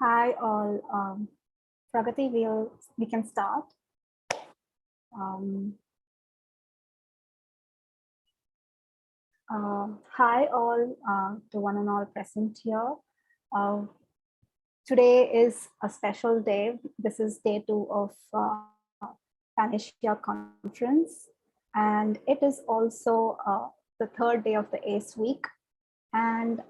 Hi all. Pragati, we can start. Hi all to one and all present here. Today is a special day. This is day 2 of PanACEa conference, and it is also the third day of the ACE week. And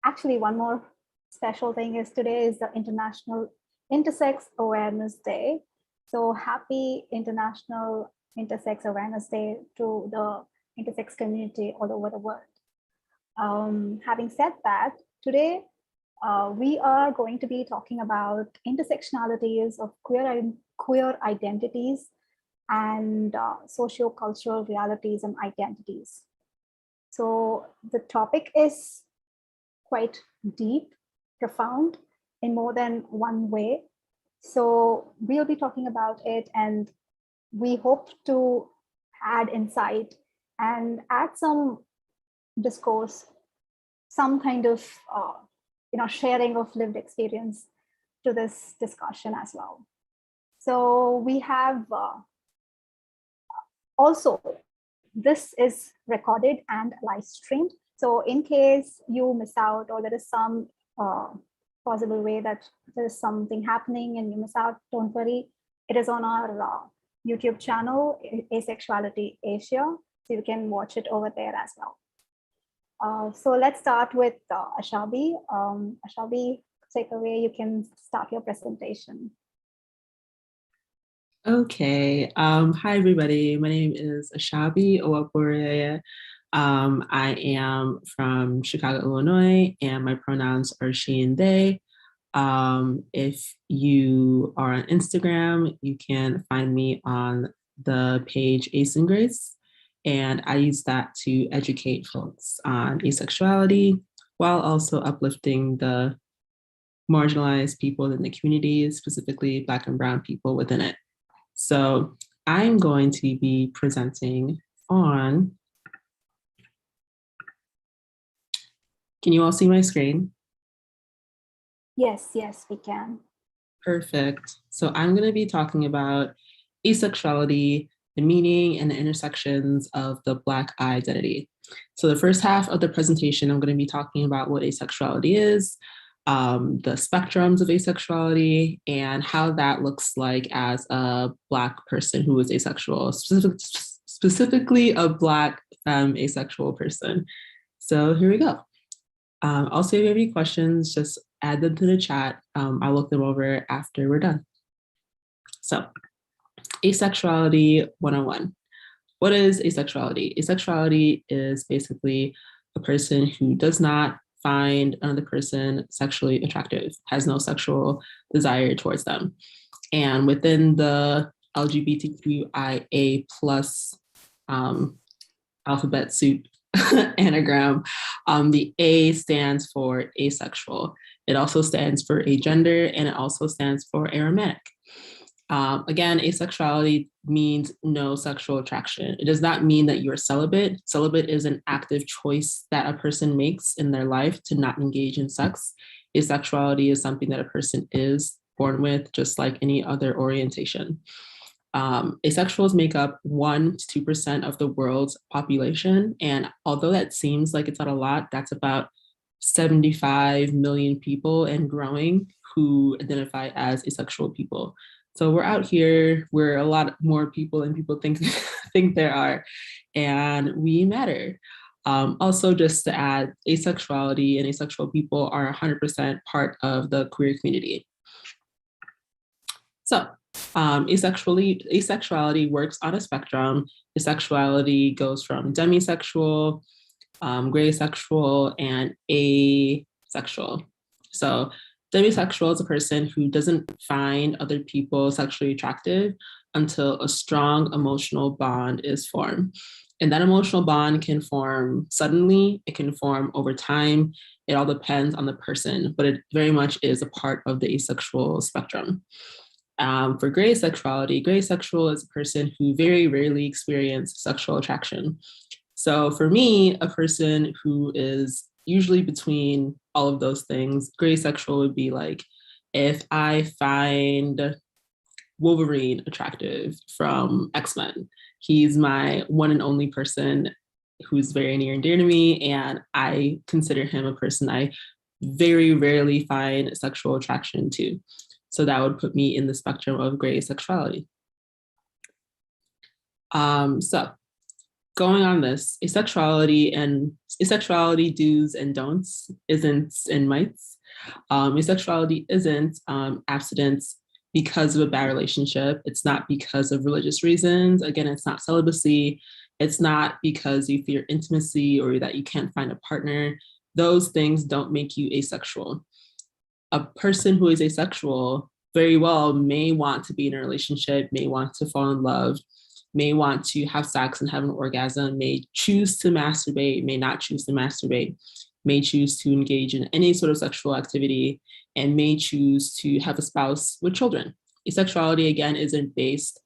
actually, one more special thing is today is the International Intersex Awareness Day. So happy International Intersex Awareness Day to the intersex community all over the world. Having said that, today we are going to be talking about intersectionalities of queer identities and socio-cultural realities and identities. So the topic is quite deep, profound in more than one way. So we'll be talking about it, and we hope to add insight and add some discourse, some kind of sharing of lived experience to this discussion as well. So we have also, this is recorded and live streamed. So in case you miss out or there is some possible way that there is something happening and you miss out, don't worry. It is on our YouTube channel, Asexuality Asia. So you can watch it over there as well. So let's start with Ashabi. Ashabi, take away. You can start your presentation. Okay. Hi, everybody. My name is Ashabi Owapure. I am from Chicago, Illinois, and my pronouns are she and they. If you are on Instagram, you can find me on the page Ace and Grace, and I use that to educate folks on asexuality while also uplifting the marginalized people in the community, specifically Black and Brown people within it. So I'm going to be presenting on, can you all see my screen? Yes, we can. Perfect. So I'm going to be talking about asexuality, the meaning and the intersections of the Black identity. So the first half of the presentation, I'm going to be talking about what asexuality is, the spectrums of asexuality, and how that looks like as a Black person who is asexual, specifically a Black asexual person. So here we go. Also, if you have any questions, just add them to the chat. I'll look them over after we're done. So, Asexuality 101. What is asexuality? Asexuality is basically a person who does not find another person sexually attractive, has no sexual desire towards them. And within the LGBTQIA plus alphabet soup anagram, the A stands for asexual. It also stands for agender, and it also stands for aromantic. Again, asexuality means no sexual attraction. It does not mean that you're celibate. Celibate is an active choice that a person makes in their life to not engage in sex. Asexuality is something that a person is born with, just like any other orientation. Asexuals make up 1 to 2% of the world's population. And although that seems like it's not a lot, that's about 75 million people and growing who identify as asexual people. So we're out here, we're a lot more people than people think there are, and we matter. Also, just to add, asexuality and asexual people are 100% part of the queer community. So, asexuality works on a spectrum. Asexuality goes from demisexual, gray sexual, and asexual. So demisexual is a person who doesn't find other people sexually attractive until a strong emotional bond is formed. And that emotional bond can form suddenly, it can form over time. It all depends on the person, but it very much is a part of the asexual spectrum. For gray sexuality, gray sexual is a person who very rarely experiences sexual attraction. So for me, a person who is usually between all of those things, gray sexual would be like if I find Wolverine attractive from X-Men, he's my one and only person who's very near and dear to me, and I consider him a person I very rarely find sexual attraction to. So that would put me in the spectrum of gray asexuality. So going on this, asexuality do's and don'ts, isn'ts and mights. Asexuality isn't abstinence because of a bad relationship. It's not because of religious reasons. Again, it's not celibacy. It's not because you fear intimacy or that you can't find a partner. Those things don't make you asexual. A person who is asexual very well may want to be in a relationship, may want to fall in love, may want to have sex and have an orgasm, may choose to masturbate, may not choose to masturbate, may choose to engage in any sort of sexual activity, and may choose to have a spouse with children. Asexuality, again, isn't based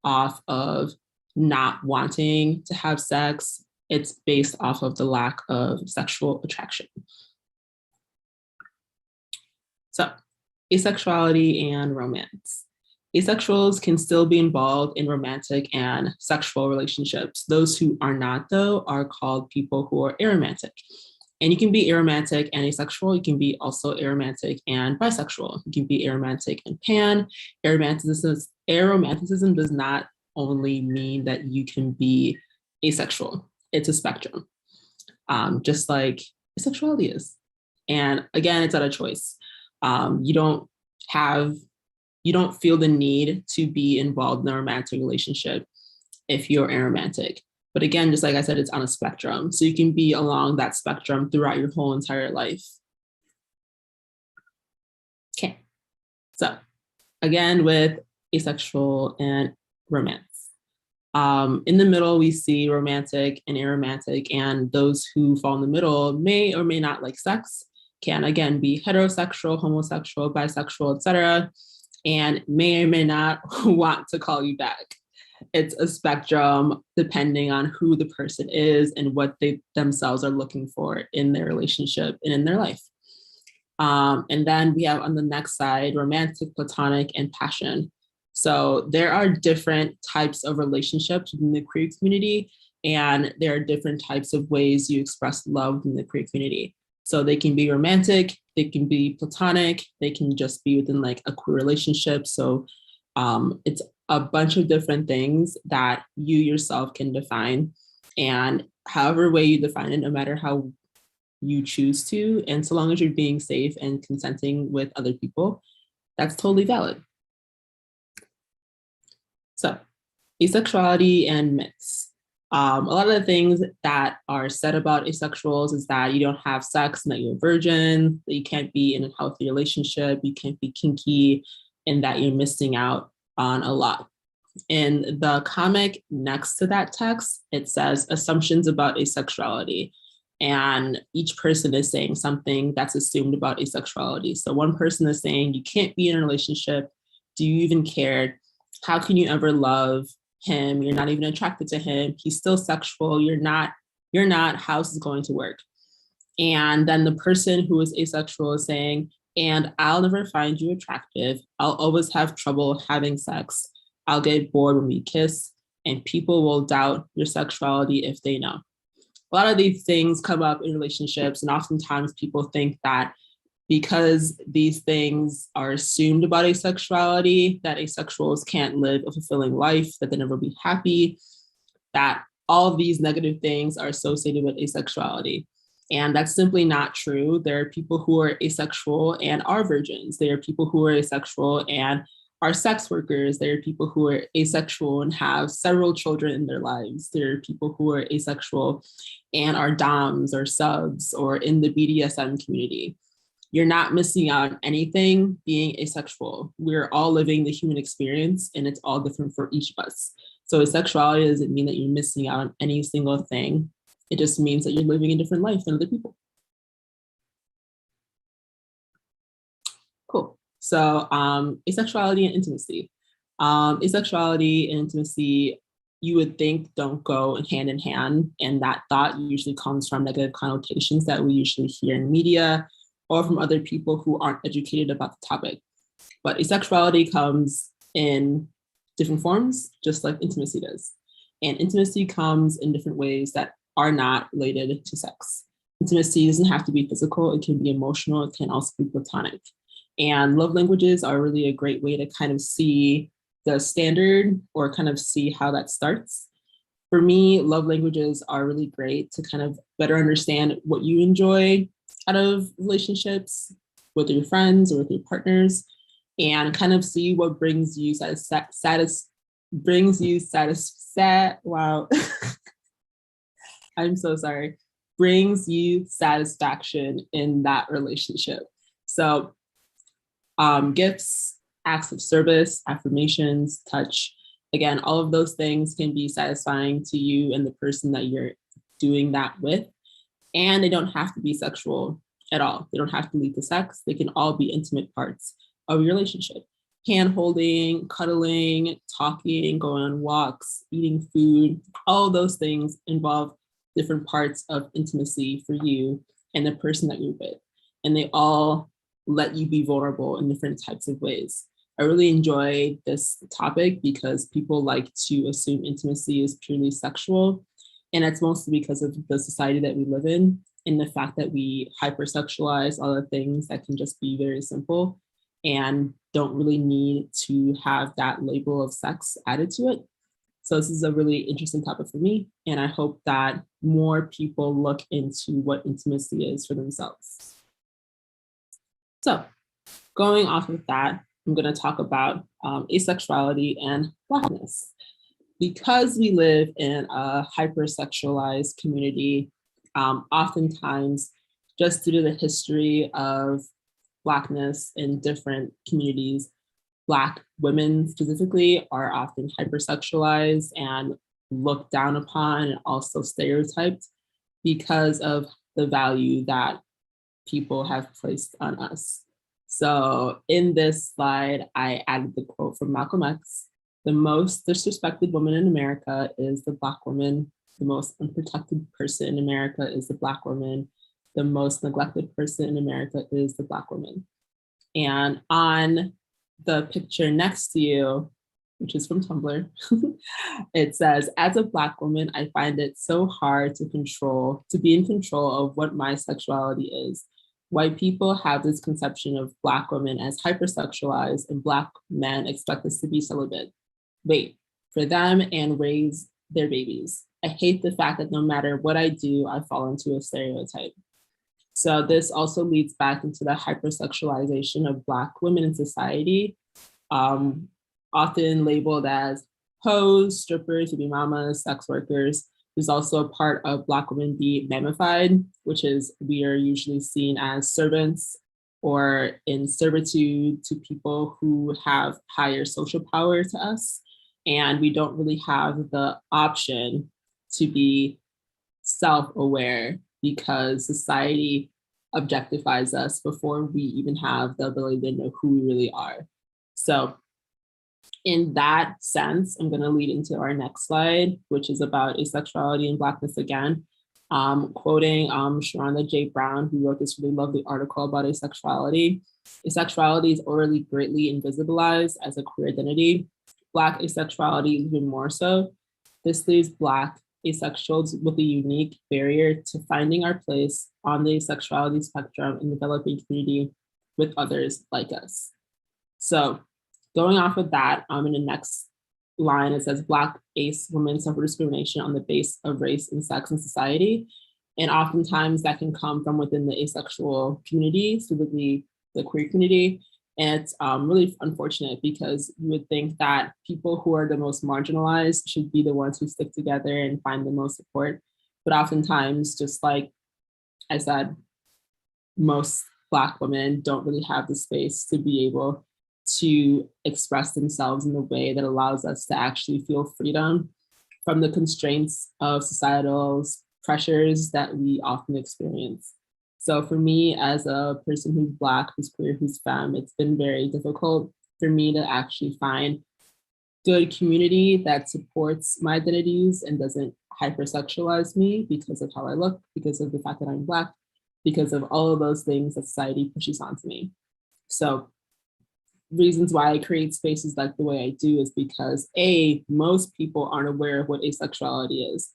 off of not wanting to have sex. It's based off of the lack of sexual attraction. So, asexuality and romance. Asexuals can still be involved in romantic and sexual relationships. Those who are not, though, are called people who are aromantic. And you can be aromantic and asexual. You can be also aromantic and bisexual. You can be aromantic and pan. Aromanticism does not only mean that you can be asexual. It's a spectrum, just like asexuality is. And again, it's not a choice. You don't feel the need to be involved in a romantic relationship if you're aromantic. But again, just like I said, it's on a spectrum. So you can be along that spectrum throughout your whole entire life. Okay. So again, with asexual and romance. In the middle, we see romantic and aromantic, and those who fall in the middle may or may not like sex, can again be heterosexual, homosexual, bisexual, etc., and may or may not want to call you back. It's a spectrum depending on who the person is and what they themselves are looking for in their relationship and in their life. And then we have on the next side, romantic, platonic, and passion. So there are different types of relationships within the queer community, and there are different types of ways you express love in the queer community. So they can be romantic, they can be platonic, they can just be within like a queer relationship. So it's a bunch of different things that you yourself can define. And however way you define it, no matter how you choose to, and so long as you're being safe and consenting with other people, that's totally valid. So, asexuality and myths. A lot of the things that are said about asexuals is that you don't have sex and that you're a virgin, that you can't be in a healthy relationship, you can't be kinky, and that you're missing out on a lot. In the comic next to that text, it says assumptions about asexuality. And each person is saying something that's assumed about asexuality. So one person is saying, you can't be in a relationship. Do you even care? How can you ever love him? You're not even attracted to him. He's still sexual. You're not. How's this going to work? And then the person who is asexual is saying, and I'll never find you attractive. I'll always have trouble having sex. I'll get bored when we kiss, and people will doubt your sexuality if they know. A lot of these things come up in relationships, and oftentimes people think that because these things are assumed about asexuality, that asexuals can't live a fulfilling life, that they never be happy, that all of these negative things are associated with asexuality. And that's simply not true. There are people who are asexual and are virgins. There are people who are asexual and are sex workers. There are people who are asexual and have several children in their lives. There are people who are asexual and are doms or subs or in the BDSM community. You're not missing out on anything being asexual. We're all living the human experience, and it's all different for each of us. So asexuality doesn't mean that you're missing out on any single thing. It just means that you're living a different life than other people. Cool. So asexuality and intimacy. Asexuality and intimacy, you would think don't go hand in hand. And that thought usually comes from negative connotations that we usually hear in media or from other people who aren't educated about the topic. But asexuality comes in different forms, just like intimacy does. And intimacy comes in different ways that are not related to sex. Intimacy doesn't have to be physical, it can be emotional, it can also be platonic. And love languages are really a great way to kind of see the standard or kind of see how that starts. For me, love languages are really great to kind of better understand what you enjoy out of relationships with your friends or with your partners, and kind of see what brings you wow. I'm so sorry. Brings you satisfaction in that relationship. So gifts, acts of service, affirmations, touch, again, all of those things can be satisfying to you and the person that you're doing that with. And they don't have to be sexual at all. They don't have to lead to sex. They can all be intimate parts of your relationship. Hand holding, cuddling, talking, going on walks, eating food, all of those things involve different parts of intimacy for you and the person that you're with. And they all let you be vulnerable in different types of ways. I really enjoy this topic because people like to assume intimacy is purely sexual. And that's mostly because of the society that we live in and the fact that we hypersexualize other things that can just be very simple and don't really need to have that label of sex added to it. So this is a really interesting topic for me. And I hope that more people look into what intimacy is for themselves. So going off of that, I'm going to talk about asexuality and Blackness. Because we live in a hypersexualized community, oftentimes, just due to the history of Blackness in different communities, Black women specifically are often hypersexualized and looked down upon and also stereotyped because of the value that people have placed on us. So in this slide, I added the quote from Malcolm X: "The most disrespected woman in America is the Black woman. The most unprotected person in America is the Black woman. The most neglected person in America is the Black woman." And on the picture next to you, which is from Tumblr, it says, "As a Black woman, I find it so hard to be in control of what my sexuality is. White people have this conception of Black women as hypersexualized, and Black men expect us to be celibate. Wait for them and raise their babies. I hate the fact that no matter what I do, I fall into a stereotype." So this also leads back into the hypersexualization of Black women in society, often labeled as hoes, strippers, baby mamas, sex workers. There's also a part of Black women be mammified, which is we are usually seen as servants or in servitude to people who have higher social power to us. And we don't really have the option to be self-aware because society objectifies us before we even have the ability to know who we really are. So in that sense, I'm going to lead into our next slide, which is about asexuality and Blackness again. Quoting Sharonda J. Brown, who wrote this really lovely article about asexuality. "Asexuality is already greatly invisibilized as a queer identity. Black asexuality even more so. This leaves Black asexuals with a unique barrier to finding our place on the asexuality spectrum in the developing community with others like us." So going off of that, in the next line, it says, "Black ace women suffer discrimination on the base of race and sex in society." And oftentimes that can come from within the asexual community, specifically the queer community. And it's really unfortunate because you would think that people who are the most marginalized should be the ones who stick together and find the most support. But oftentimes, just like I said, most Black women don't really have the space to be able to express themselves in a way that allows us to actually feel freedom from the constraints of societal pressures that we often experience. So for me, as a person who's Black, who's queer, who's femme, it's been very difficult for me to actually find good community that supports my identities and doesn't hypersexualize me because of how I look, because of the fact that I'm Black, because of all of those things that society pushes onto me. So reasons why I create spaces like the way I do is because most people aren't aware of what asexuality is.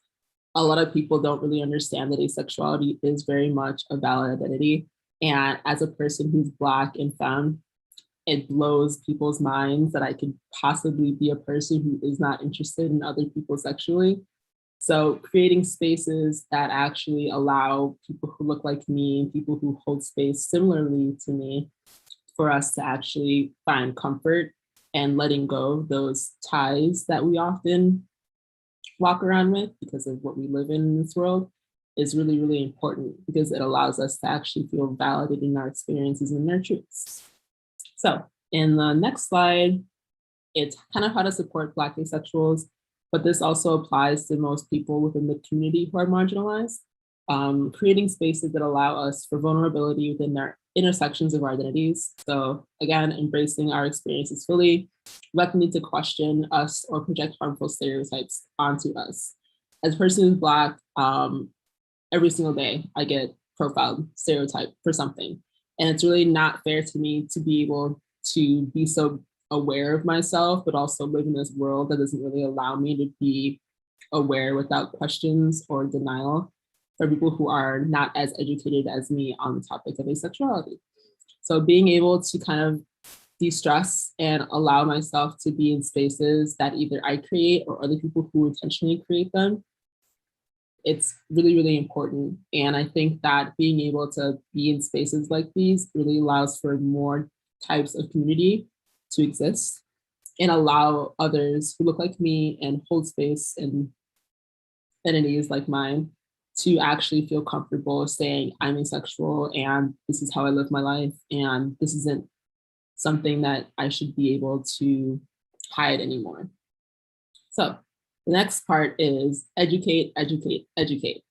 A lot of people don't really understand that asexuality is very much a valid identity. And as a person who's Black and femme, it blows people's minds that I could possibly be a person who is not interested in other people sexually. So creating spaces that actually allow people who look like me, people who hold space similarly to me, for us to actually find comfort and letting go of those ties that we often walk around with because of what we live in this world is really, really important because it allows us to actually feel validated in our experiences and our truths. So in the next slide, it's kind of how to support Black asexuals, but this also applies to most people within the community who are marginalized. Creating spaces that allow us for vulnerability within their intersections of our identities. So again, embracing our experiences fully, without the need to question us or project harmful stereotypes onto us. As a person who's Black, every single day I get profiled, stereotyped for something. And it's really not fair to me to be able to be so aware of myself, but also live in this world that doesn't really allow me to be aware without questions or denial for people who are not as educated as me on the topic of asexuality. So being able to kind of de-stress and allow myself to be in spaces that either I create or other people who intentionally create them, it's really, really important. And I think that being able to be in spaces like these really allows for more types of community to exist and allow others who look like me and hold space in identities like mine to actually feel comfortable saying I'm asexual and this is how I live my life and this isn't something that I should be able to hide anymore. So the next part is educate, educate, educate.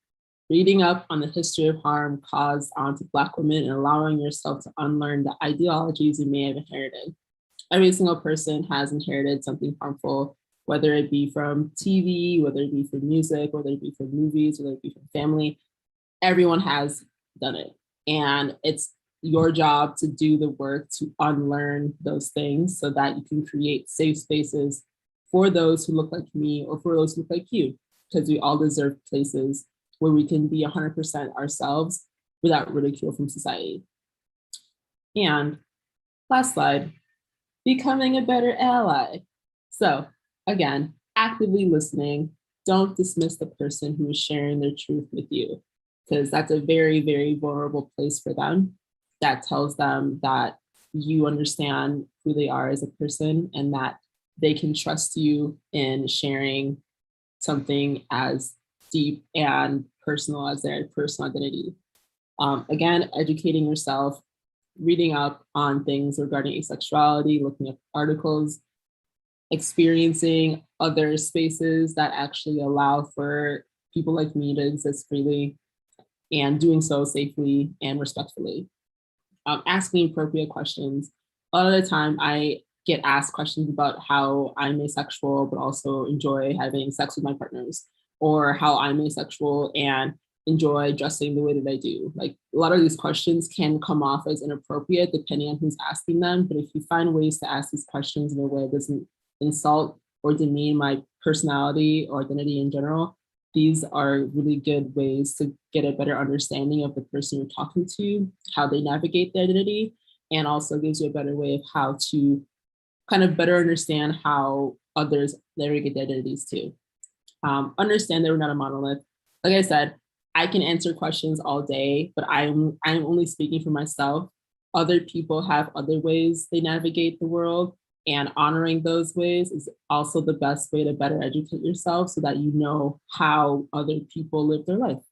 Reading up on the history of harm caused onto Black women and allowing yourself to unlearn the ideologies you may have inherited. Every single person has inherited something harmful, whether it be from TV, whether it be from music, whether it be from movies, whether it be from family. Everyone has done it. And it's your job to do the work to unlearn those things so that you can create safe spaces for those who look like me or for those who look like you, because we all deserve places where we can be 100% ourselves without ridicule from society. And last slide, becoming a better ally. So again, actively listening, don't dismiss the person who is sharing their truth with you, because that's a very, very vulnerable place for them. That tells them that you understand who they are as a person and that they can trust you in sharing something as deep and personal as their personal identity. Again, educating yourself, reading up on things regarding asexuality, looking at articles, experiencing other spaces that actually allow for people like me to exist freely and doing so safely and respectfully. Asking appropriate questions. A lot of the time I get asked questions about how I'm asexual, but also enjoy having sex with my partners, or how I'm asexual and enjoy dressing the way that I do. Like a lot of these questions can come off as inappropriate depending on who's asking them. But if you find ways to ask these questions in a way that doesn't insult or demean my personality or identity in general, these are really good ways to get a better understanding of the person you're talking to, how they navigate their identity, and also gives you a better way of how to kind of better understand how others navigate their identities too. Understand that we're not a monolith. Like I said, I can answer questions all day, but I'm only speaking for myself. Other people have other ways they navigate the world, and honoring those ways is also the best way to better educate yourself so that you know how other people live their life.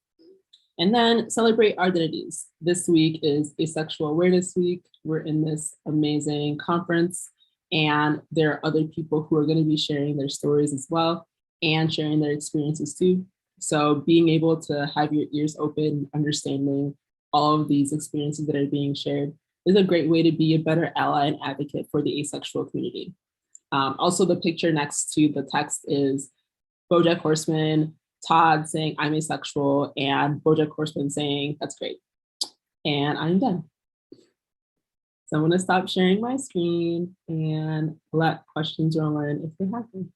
And then celebrate our identities. This week is Asexual Awareness Week. We're in this amazing conference, and there are other people who are going to be sharing their stories as well and sharing their experiences too. So being able to have your ears open, understanding all of these experiences that are being shared is a great way to be a better ally and advocate for the asexual community. Also, the picture next to the text is BoJack Horseman, Todd saying, I'm asexual, and BoJack Horseman saying, that's great. And I'm done. So I'm going to stop sharing my screen and let questions roll in if they have them.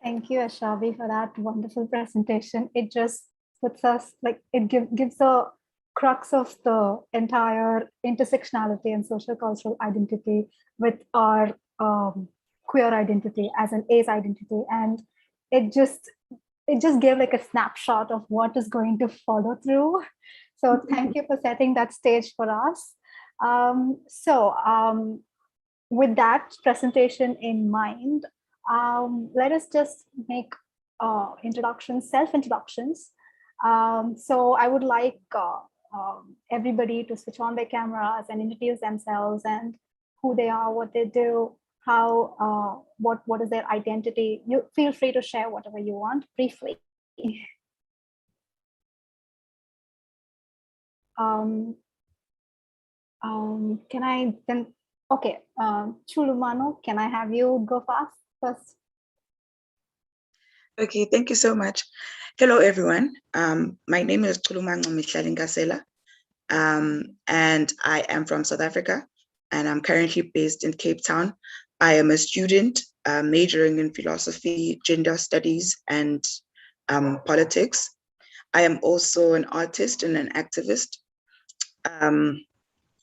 Thank you, Ashabi, for that wonderful presentation. It just puts us, like, it gives the crux of the entire intersectionality and social cultural identity with our queer identity as an ace identity. And it just gave like a snapshot of what is going to follow through. So thank you for setting that stage for us. With that presentation in mind, let us just make introductions, self-introductions. So I would like everybody to switch on their cameras and introduce themselves and who they are, what they do, how, what is their identity. You feel free to share whatever you want briefly. Can I then, okay, Chulumano, can I have you go first? Okay, thank you so much. Hello, everyone. My name is Tulum Michelin, and I am from South Africa, and I'm currently based in Cape Town. I am a student majoring in philosophy, gender studies, and politics. I am also an artist and an activist.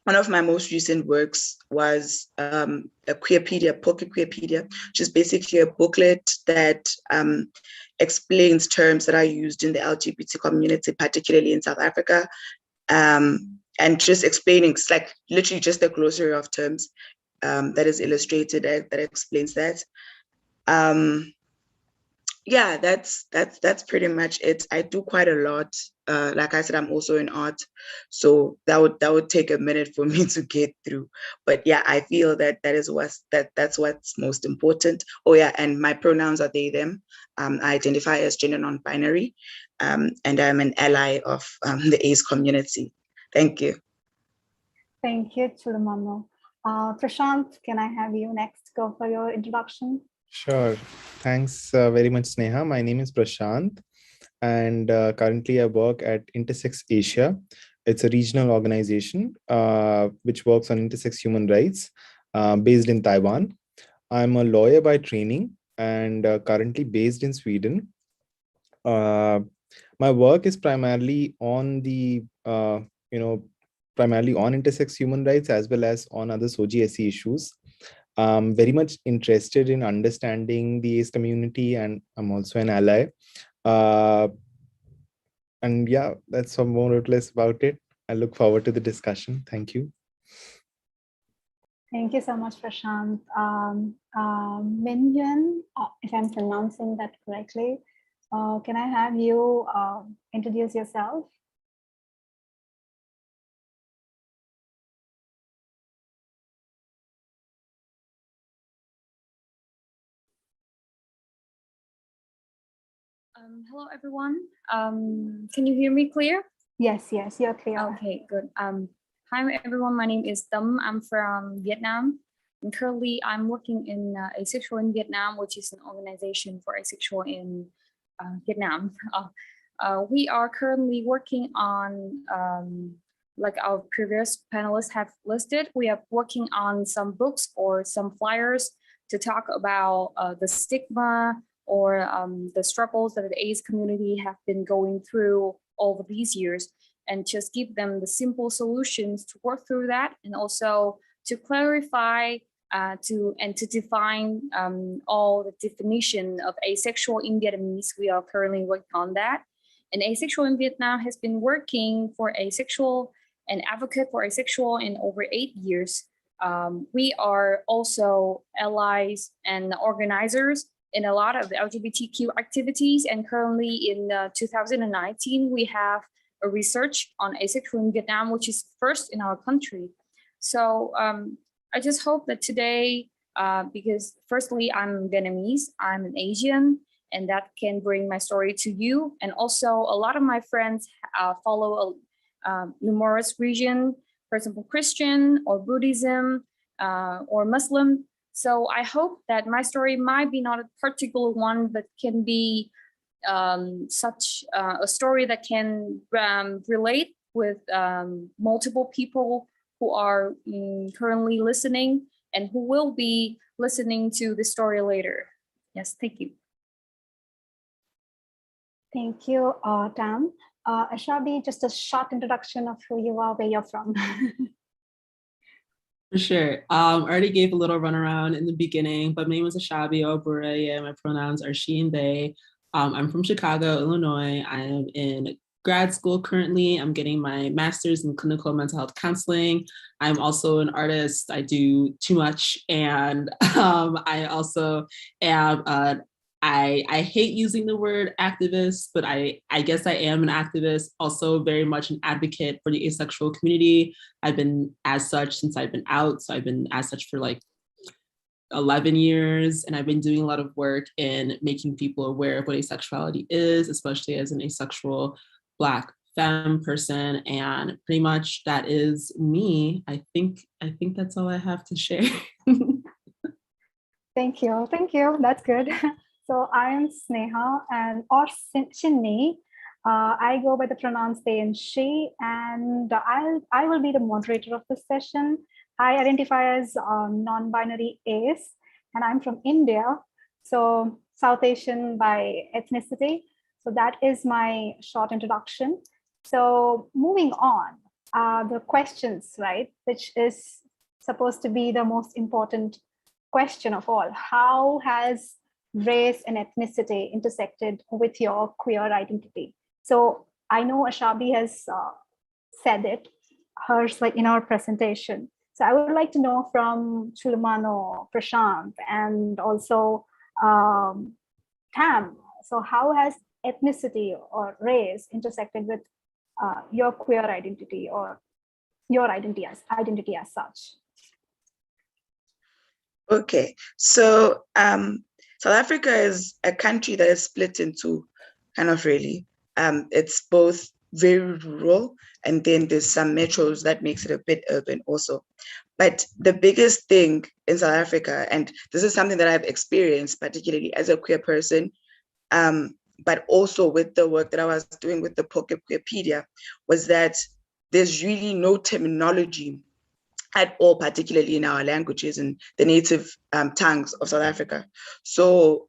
One of my most recent works was a Queerpedia, Pocket Queerpedia, which is basically a booklet that explains terms that are used in the LGBT community, particularly in South Africa, and just explaining, it's like literally just a glossary of terms that is illustrated that explains that. Yeah, that's pretty much it. I do quite a lot. Like I said, I'm also in art, so that would take a minute for me to get through. But yeah, I feel that's what's most important. Oh yeah, and my pronouns are they, them. I identify as gender non-binary, and I'm an ally of the ace community. Thank you. Thank you, Chulumano. Prashant, can I have you next go for your introduction? Sure. Thanks very much, Sneha. My name is Prashant, and currently I work at Intersects Asia. It's a regional organization which works on intersex human rights based in Taiwan. I'm a lawyer by training and currently based in Sweden. My work is primarily on the, primarily on intersex human rights as well as on other SOGI issues. I'm very much interested in understanding the ace community, and I'm also an ally. And yeah, that's more or less about it. I look forward to the discussion. Thank you. Thank you so much, Prashant. Mingyuan, if I'm pronouncing that correctly, can I have you introduce yourself? Hello, everyone. Can you hear me clear? Yes, you're clear. Okay, good. Hi, everyone. My name is Tâm. I'm from Vietnam. And currently, I'm working in Asexual in Vietnam, which is an organization for asexual in Vietnam. We are currently working on, like our previous panelists have listed, we are working on some books or some flyers to talk about the stigma or the struggles that the ace community have been going through over these years, and just give them the simple solutions to work through that, and also to clarify to define all the definition of asexual in Vietnamese. We are currently working on that. And Asexual in Vietnam has been working for asexual and advocate for asexual in over 8 years. We are also allies and organizers in a lot of the LGBTQ activities. And currently in 2019, we have a research on asexual in Vietnam, which is first in our country. So I just hope that today, because firstly, I'm Vietnamese, I'm an Asian, and that can bring my story to you. And also a lot of my friends follow a numerous region, for example, Christian or Buddhism or Muslim. So I hope that my story might be not a particular one, but can be such a story that can relate with multiple people who are currently listening and who will be listening to the story later. Yes, thank you. Thank you, Tam. Ashabi, just a short introduction of who you are, where you're from. For sure. I already gave a little runaround in the beginning, but my name is Ashabi Obureye. My pronouns are she and they. I'm from Chicago, Illinois. I am in grad school currently. I'm getting my master's in clinical mental health counseling. I'm also an artist. I do too much. And I also am I hate using the word activist, but I guess I am an activist, also very much an advocate for the asexual community. I've been as such since I've been out. So I've been as such for like 11 years, and I've been doing a lot of work in making people aware of what asexuality is, especially as an asexual Black femme person. And pretty much that is me. I think that's all I have to share. Thank you. That's good. So I'm Sneha or Shinni. I go by the pronouns they and she, and I will be the moderator of this session. I identify as non-binary ace, and I'm from India, so South Asian by ethnicity. So that is my short introduction. So moving on, the questions, right, which is supposed to be the most important question of all. How has race and ethnicity intersected with your queer identity? So I know Ashabi has said it, hers like in our presentation. So I would like to know from Chulumano, Prashant, and also Tam. So how has ethnicity or race intersected with your queer identity or your identity as such? Okay, so South Africa is a country that is split into kind of really. It's both very rural, and then there's some metros that makes it a bit urban also. But the biggest thing in South Africa, and this is something that I've experienced, particularly as a queer person, but also with the work that I was doing with the Pocket Queerpedia, was that there's really no terminology at all, particularly in our languages and the native tongues of South Africa. So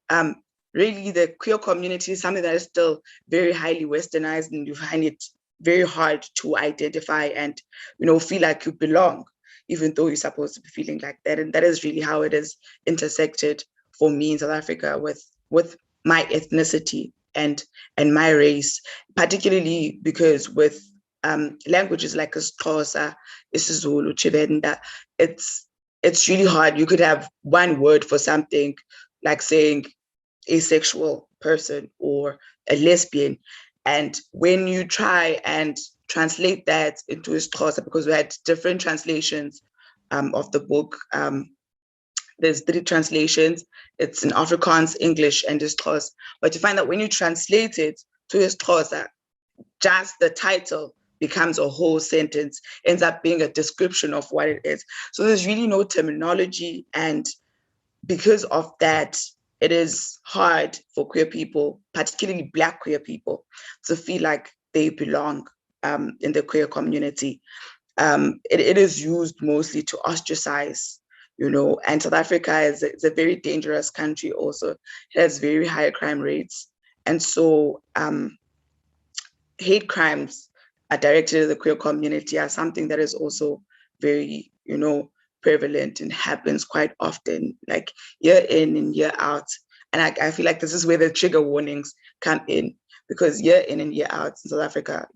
really the queer community is something that is still very highly westernized, and you find it very hard to identify and, you know, feel like you belong, even though you're supposed to be feeling like that. And that is really how it is intersected for me in South Africa with my ethnicity and my race, particularly because with languages like isiXhosa, isiZulu, Chivenda, it's really hard. You could have one word for something, like saying asexual person or a lesbian, and when you try and translate that into isiXhosa, because we had different translations of the book. There's 3 translations. It's in Afrikaans, English, and isiXhosa. But you find that when you translate it to isiXhosa, just the title becomes a whole sentence, ends up being a description of what it is. So there's really no terminology. And because of that, it is hard for queer people, particularly Black queer people, to feel like they belong in the queer community. It is used mostly to ostracize, you know, and South Africa is a very dangerous country also. It has very high crime rates. And so hate crimes are directed at the queer community are something that is also very, you know, prevalent and happens quite often, like year in and year out. And I feel like this is where the trigger warnings come in, because year in and year out in South Africa,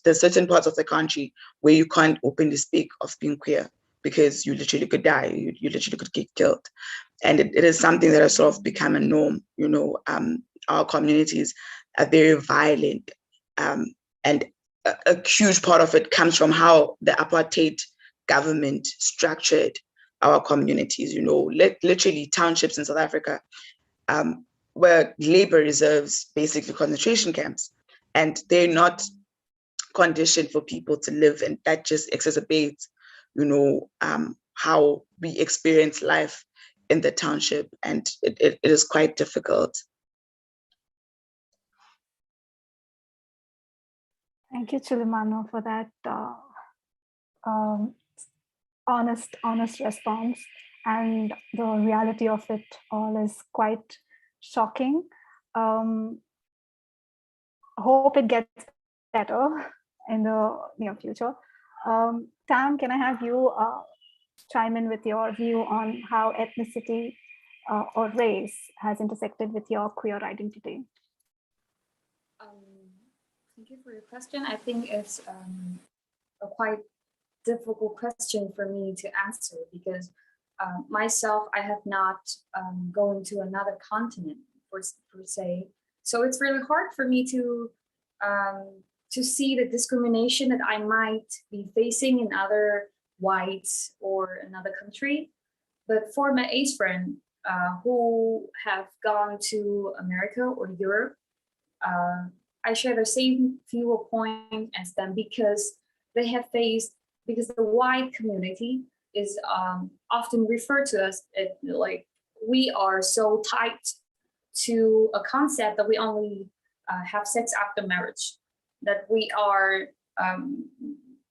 there's certain parts of the country where you can't openly speak of being queer because you literally could die, you literally could get killed. And it is something that has sort of become a norm, you know. Our communities are very violent. And a huge part of it comes from how the apartheid government structured our communities, you know, literally townships in South Africa were labor reserves, basically concentration camps, and they're not conditioned for people to live. And that just exacerbates, you know, how we experience life in the township. And it is quite difficult. Thank you, Chulumano, for that honest response. And the reality of it all is quite shocking. Hope it gets better in the near future. Tam, can I have you chime in with your view on how ethnicity or race has intersected with your queer identity? Thank you for your question. I think it's a quite difficult question for me to answer because myself, I have not gone to another continent per se. So it's really hard for me to see the discrimination that I might be facing in other whites or another country. But for my ace friend who have gone to America or Europe, I share the same viewpoint as them because they have faced, because the white community is often referred to us like we are so tied to a concept that we only have sex after marriage, that we are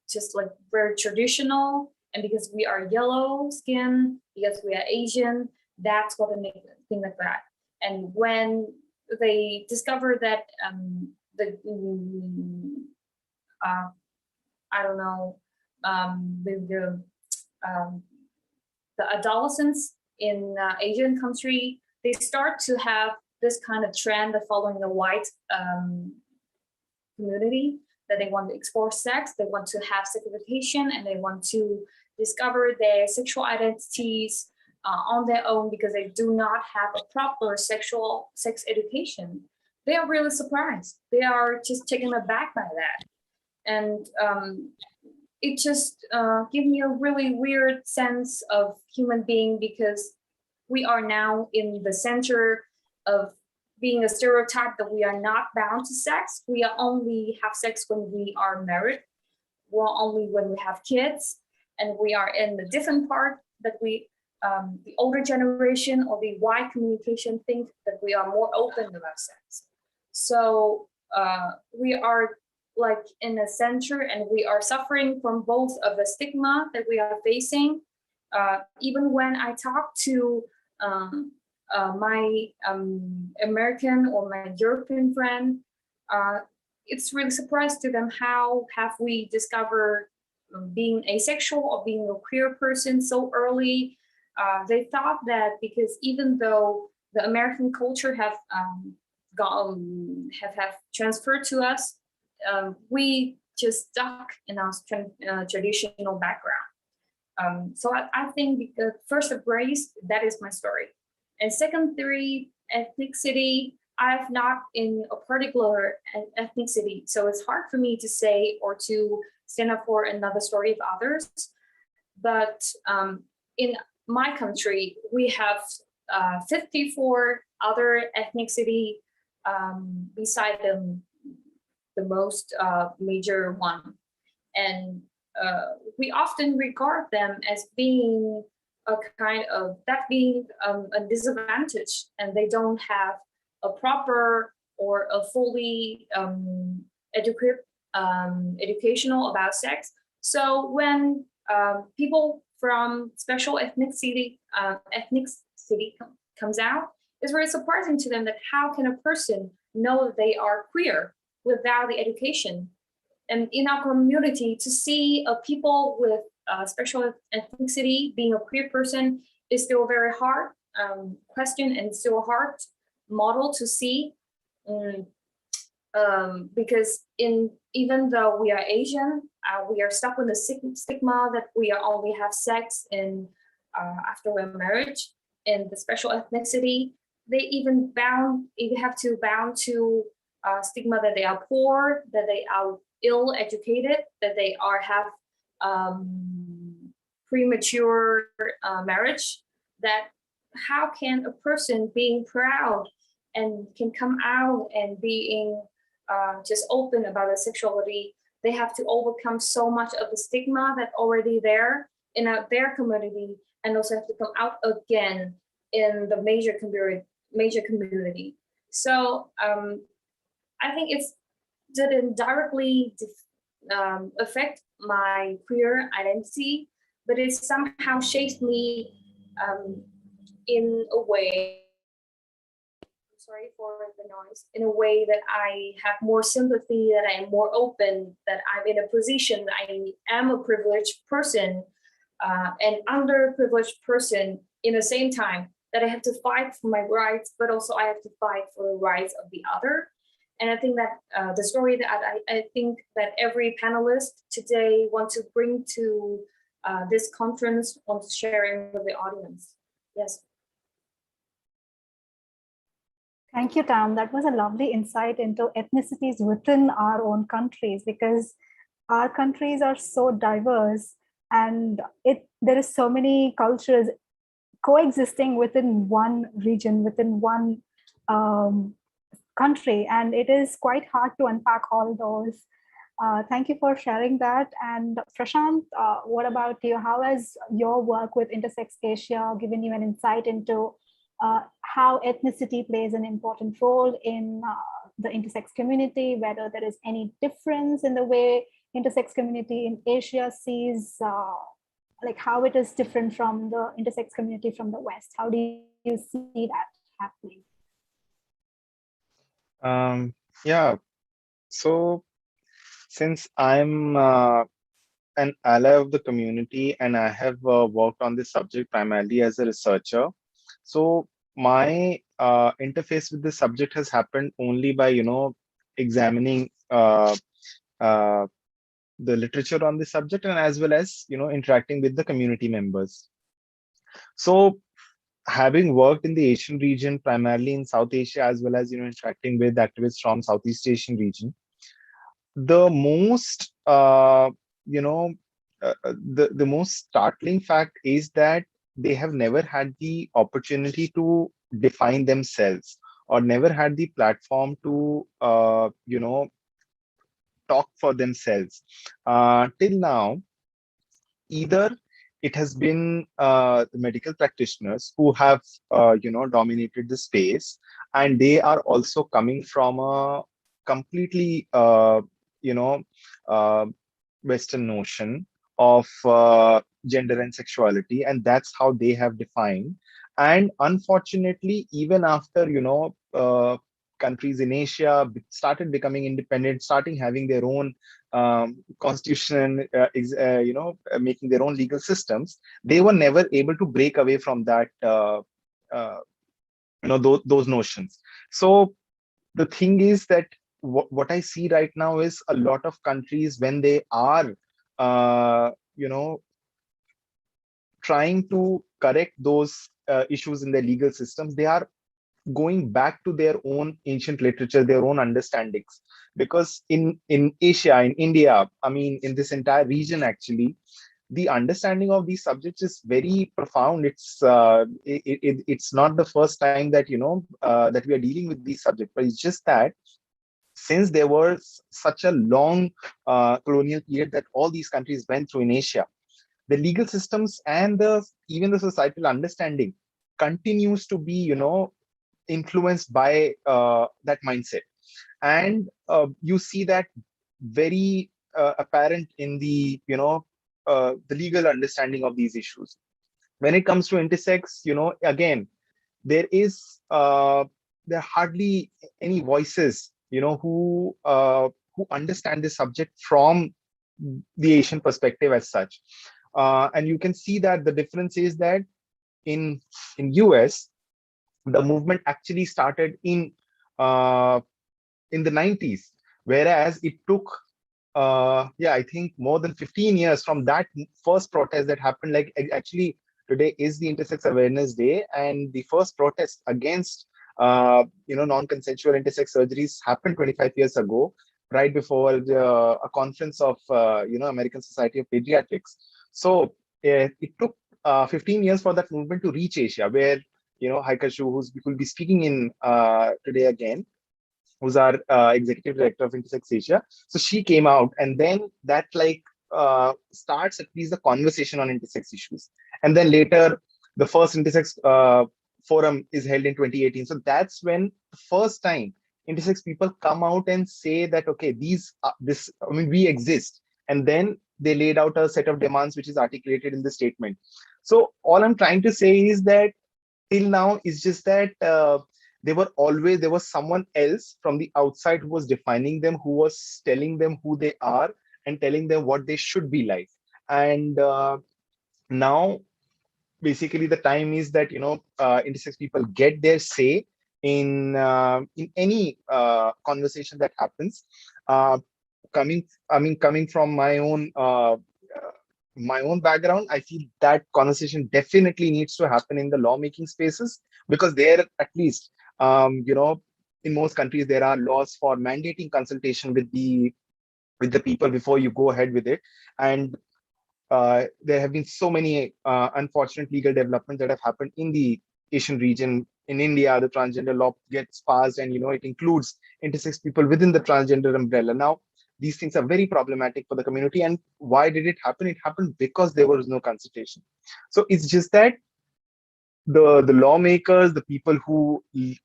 just like very traditional, and because we are yellow skin, because we are Asian, that's what they make thing like that. And when they discover that I don't know, the adolescents in Asian country, they start to have this kind of trend of following the white community, that they want to explore sex, they want to have sex education, and they want to discover their sexual identities on their own because they do not have a proper sexual sex education. They are really surprised. They are just taken aback by that. And it just gives me a really weird sense of human being, because we are now in the center of being a stereotype that we are not bound to sex. We are only have sex when we are married, or only when we have kids, and we are in the different part that we, the older generation or the white communication think that we are more open about sex. So we are like in the center, and we are suffering from both of the stigma that we are facing. Even when I talk to my American or my European friend, it's really surprised to them how have we discovered being asexual or being a queer person so early. They thought that because even though the American culture have transferred to us, we just stuck in our traditional background. So I think first of race, that is my story. And second theory, ethnicity, I've not in a particular ethnicity. So it's hard for me to say or to stand up for another story of others. But in my country, we have 54 other ethnicity beside the most major one. And we often regard them as being a kind of, that being a disadvantage, and they don't have a proper or a fully educational about sex. So when people from special ethnicity comes out, it's very surprising to them that how can a person know that they are queer without the education? And in our community, to see people with special ethnicity being a queer person is still a very hard question, and still a hard model to see. Because even though we are Asian, we are stuck with the stigma that we only have sex in after we're marriage. And the special ethnicity, they even have to bound to stigma that they are poor, that they are ill-educated, that they have premature marriage. That how can a person being proud and can come out and being just open about their sexuality, they have to overcome so much of the stigma that already there in their community, and also have to come out again in the major community. So I think it didn't directly affect my queer identity, but it somehow shaped me in a way, sorry for the noise, in a way that I have more sympathy, that I am more open, that I'm in a position, I am a privileged person, an underprivileged person in the same time, that I have to fight for my rights, but also I have to fight for the rights of the other. And I think that the story that I think that every panelist today wants to bring to this conference, wants sharing with the audience. Yes. Thank you, Tam. That was a lovely insight into ethnicities within our own countries, because our countries are so diverse and there is so many cultures coexisting within one region, within one country, and it is quite hard to unpack all those. Thank you for sharing that. And Prashant, what about you? How has your work with Intersects Asia given you an insight into how ethnicity plays an important role in the intersex community, whether there is any difference in the way intersex community in Asia sees, like how it is different from the intersex community from the West? How do you see that happening? Yeah, so since I'm an ally of the community and I have worked on this subject primarily as a researcher, so my interface with the subject has happened only by, examining the literature on the subject, and as well as, interacting with the community members. So having worked in the Asian region, primarily in South Asia, as well as, interacting with activists from Southeast Asian region, the most, the most startling fact is that they have never had the opportunity to define themselves, or never had the platform to, talk for themselves. Till now, either it has been the medical practitioners who have, dominated the space, and they are also coming from a completely, you know, uh, Western notion of gender and sexuality, and that's how they have defined. And unfortunately, even after, countries in Asia started becoming independent, starting having their own constitution, making their own legal systems, they were never able to break away from that, uh, those notions. So the thing is that what I see right now is a lot of countries, when they are, trying to correct those issues in their legal systems, they are going back to their own ancient literature, their own understandings. Because in Asia, in India, I mean, in this entire region, actually, the understanding of these subjects is very profound. It's not the first time that, that we are dealing with these subjects, but it's just that since there was such a long colonial period that all these countries went through in Asia, the legal systems and even the societal understanding continues to be, influenced by that mindset. And you see that very apparent in the, the legal understanding of these issues. When it comes to intersex, again, there is there are hardly any voices, who understand this subject from the Asian perspective as such. And you can see that the difference is that in US, the movement actually started in the 90s, whereas it took I think more than 15 years from that first protest that happened. Like, actually, today is the Intersex Awareness Day, and the first protest against non-consensual intersex surgeries happened 25 years ago, right before a conference of American Society of Pediatrics. So it took 15 years for that movement to reach Asia, where Haikashu, who will be speaking in today again, who's our executive director of Intersex Asia. So she came out, and then that starts at least the conversation on intersex issues. And then later, the first intersex forum is held in 2018. So that's when the first time intersex people come out and say that, okay, we exist. And then they laid out a set of demands which is articulated in the statement. So all I'm trying to say is that till now it's just that there was someone else from the outside who was defining them, who was telling them who they are and telling them what they should be like. And now basically the time is that intersex people get their say in any conversation that happens. Coming from my own background, I feel that conversation definitely needs to happen in the lawmaking spaces, because there, at least, in most countries, there are laws for mandating consultation with the people before you go ahead with it. And there have been so many unfortunate legal developments that have happened in the Asian region. In India, the transgender law gets passed, and it includes intersex people within the transgender umbrella. Now, these things are very problematic for the community. And why did it happen? It happened because there was no consultation. So it's just that the lawmakers, the people who the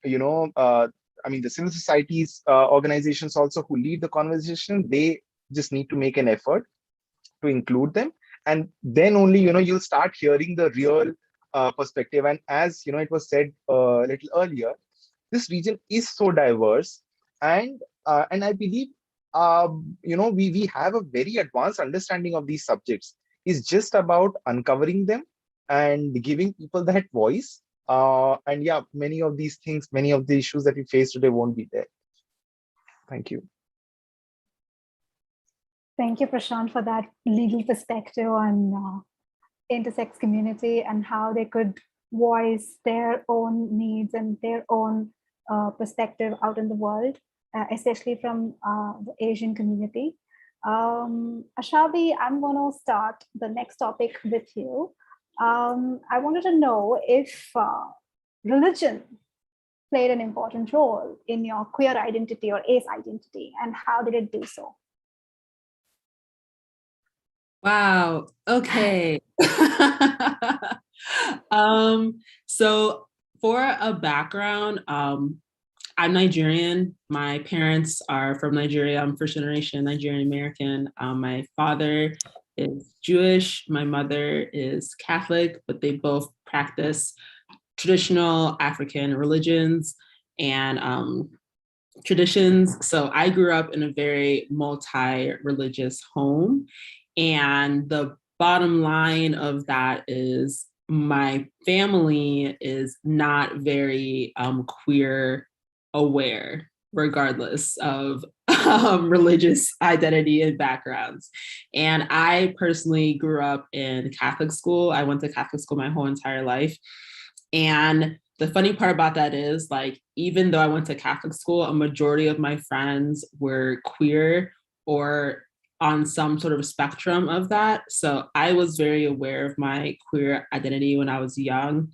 civil societies organizations also who lead the conversation, they just need to make an effort to include them, and then only you'll start hearing the real perspective. And as it was said a little earlier, this region is so diverse, and I believe we have a very advanced understanding of these subjects. It's just about uncovering them and giving people that voice. And yeah, many of these things, many of the issues that we face today won't be there. Thank you. Thank you, Prashant, for that legal perspective on intersex community and how they could voice their own needs and their own perspective out in the world, especially from the Asian community. Ashabi, I'm going to start the next topic with you. I wanted to know if religion played an important role in your queer identity or ace identity, and how did it do so? Wow. Okay. So for a background, I'm Nigerian. My parents are from Nigeria. I'm first generation Nigerian American. My father is Jewish. My mother is Catholic, but they both practice traditional African religions and traditions. So I grew up in a very multi-religious home. And the bottom line of that is my family is not very queer aware, regardless of religious identity and backgrounds. And I personally grew up in Catholic school. I went to Catholic school my whole entire life. And the funny part about that is, like, even though I went to Catholic school, a majority of my friends were queer or on some sort of spectrum of that. So I was very aware of my queer identity when I was young,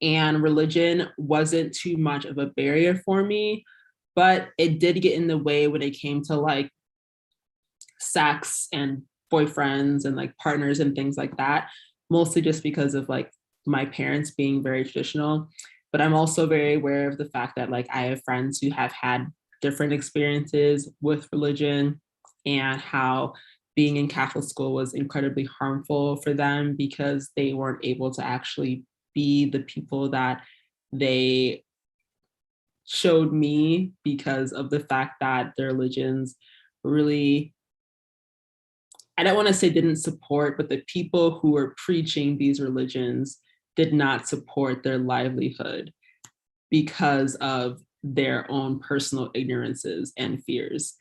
and religion wasn't too much of a barrier for me, but it did get in the way when it came to like sex and boyfriends and like partners and things like that, mostly just because of like my parents being very traditional. But I'm also very aware of the fact that like I have friends who have had different experiences with religion, and how being in Catholic school was incredibly harmful for them because they weren't able to actually be the people that they showed me because of the fact that their religions really, I don't want to say didn't support, but the people who were preaching these religions did not support their livelihood because of their own personal ignorances and fears.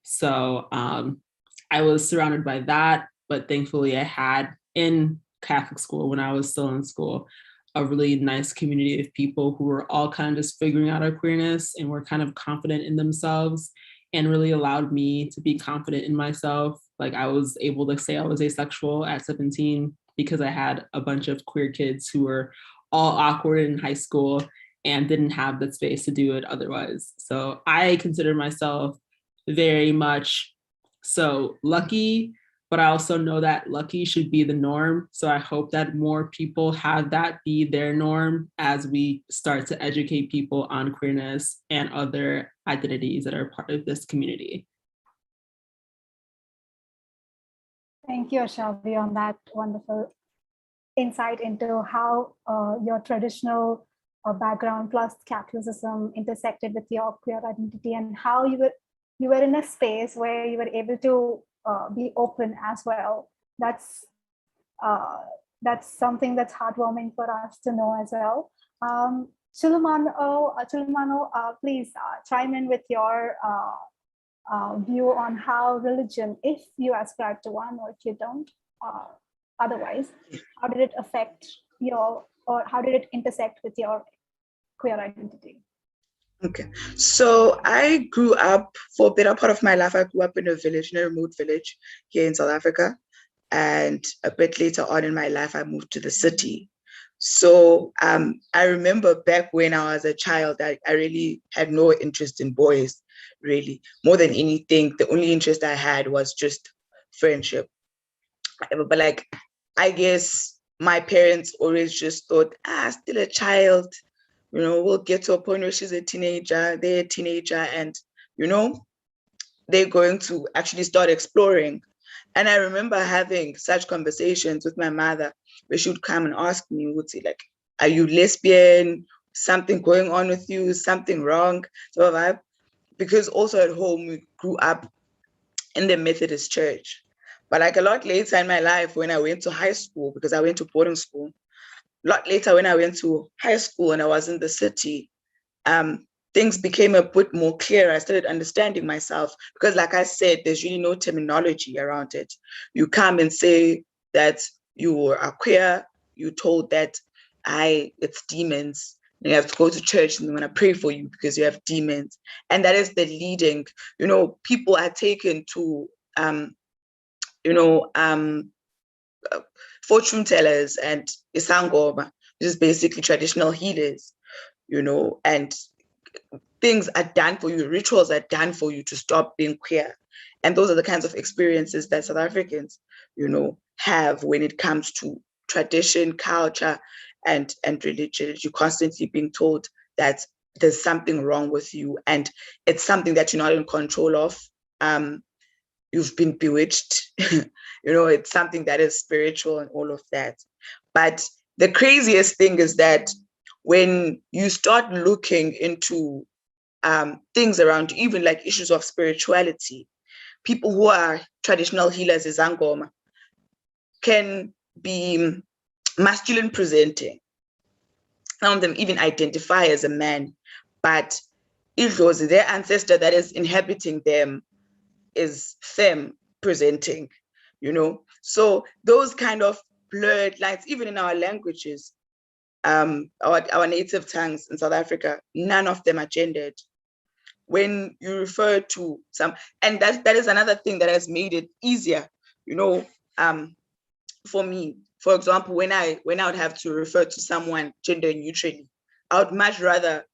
So I was surrounded by that, but thankfully I had in Catholic school, when I was still in school, a really nice community of people who were all kind of just figuring out our queerness and were kind of confident in themselves, and really allowed me to be confident in myself. Like I was able to say I was asexual at 17 because I had a bunch of queer kids who were all awkward in high school and didn't have the space to do it otherwise. So I consider myself very much so lucky, but I also know that lucky should be the norm. So I hope that more people have that be their norm as we start to educate people on queerness and other identities that are part of this community. Thank you, Ashavi, on that wonderful insight into how your traditional background plus capitalism intersected with your queer identity, and how you were in a space where you were able to be open as well. Uh, that's something that's heartwarming for us to know as well. Chulumano, please chime in with your view on how religion, if you ascribe to one or if you don't, otherwise, how did it affect or how did it intersect with your queer identity? Okay, so I grew up, for a better part of my life, I grew up in a village, in a remote village here in South Africa. And a bit later on in my life, I moved to the city. So I remember back when I was a child, I really had no interest in boys, really. More than anything, the only interest I had was just friendship. But like, I guess my parents always just thought, still a child, we'll get to a point where she's a teenager, they're a teenager, and, they're going to actually start exploring. And I remember having such conversations with my mother where she would come and ask me, would say, like, are you lesbian? Something going on with you? Something wrong? So because also at home, we grew up in the Methodist church. But like a lot later in my life, when I went to high school, because I went to boarding school, a lot later when I went to high school and I was in the city, things became a bit more clear. I started understanding myself because, like I said, there's really no terminology around it. You come and say that you are queer, you're told that it's demons. And you have to go to church and they want to pray for you because you have demons. And that is the leading. People are taken to, fortune tellers and isangoma, which is basically traditional healers, and things are done for you, rituals are done for you to stop being queer. And those are the kinds of experiences that South Africans, have when it comes to tradition, culture, and religion. You're constantly being told that there's something wrong with you and it's something that you're not in control of. You've been bewitched. It's something that is spiritual and all of that. But the craziest thing is that when you start looking into things around, even like issues of spirituality, people who are traditional healers, izangoma, can be masculine presenting. Some of them even identify as a man, but Idlozi, their ancestor that is inhabiting them, is femme presenting, So those kind of blurred lines, even in our languages, our native tongues in South Africa, none of them are gendered. When you refer to some, and that is another thing that has made it easier, for me. For example, when I would have to refer to someone gender neutrally, I would much rather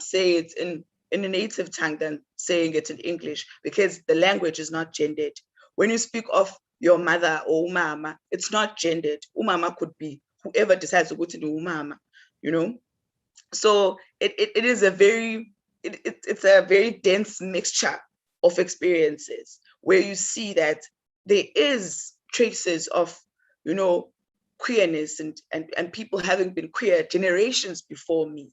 say it in a native tongue than saying it in English, because the language is not gendered. When you speak of your mother or umama, it's not gendered. Umama could be whoever decides to go to the umama, So it is a very, it's a very dense mixture of experiences where you see that there is traces of, queerness and people having been queer generations before me.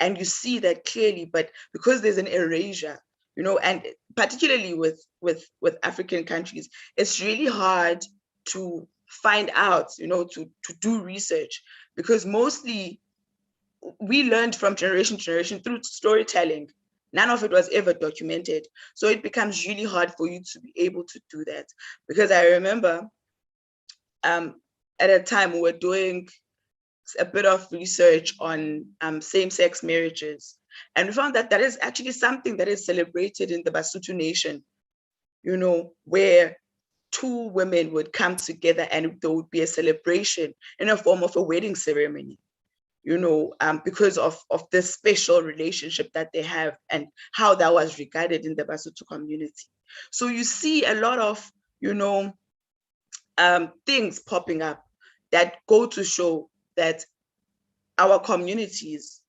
And you see that clearly, but because there's an erasure, and particularly with African countries, it's really hard to find out, to do research, because mostly we learned from generation to generation through storytelling. None of it was ever documented. So it becomes really hard for you to be able to do that. Because I remember at a time we were doing a bit of research on same-sex marriages. And we found that that is actually something that is celebrated in the Basotho nation, where two women would come together and there would be a celebration in a form of a wedding ceremony, because of this special relationship that they have and how that was regarded in the Basotho community. So you see a lot of, things popping up that go to show that our communities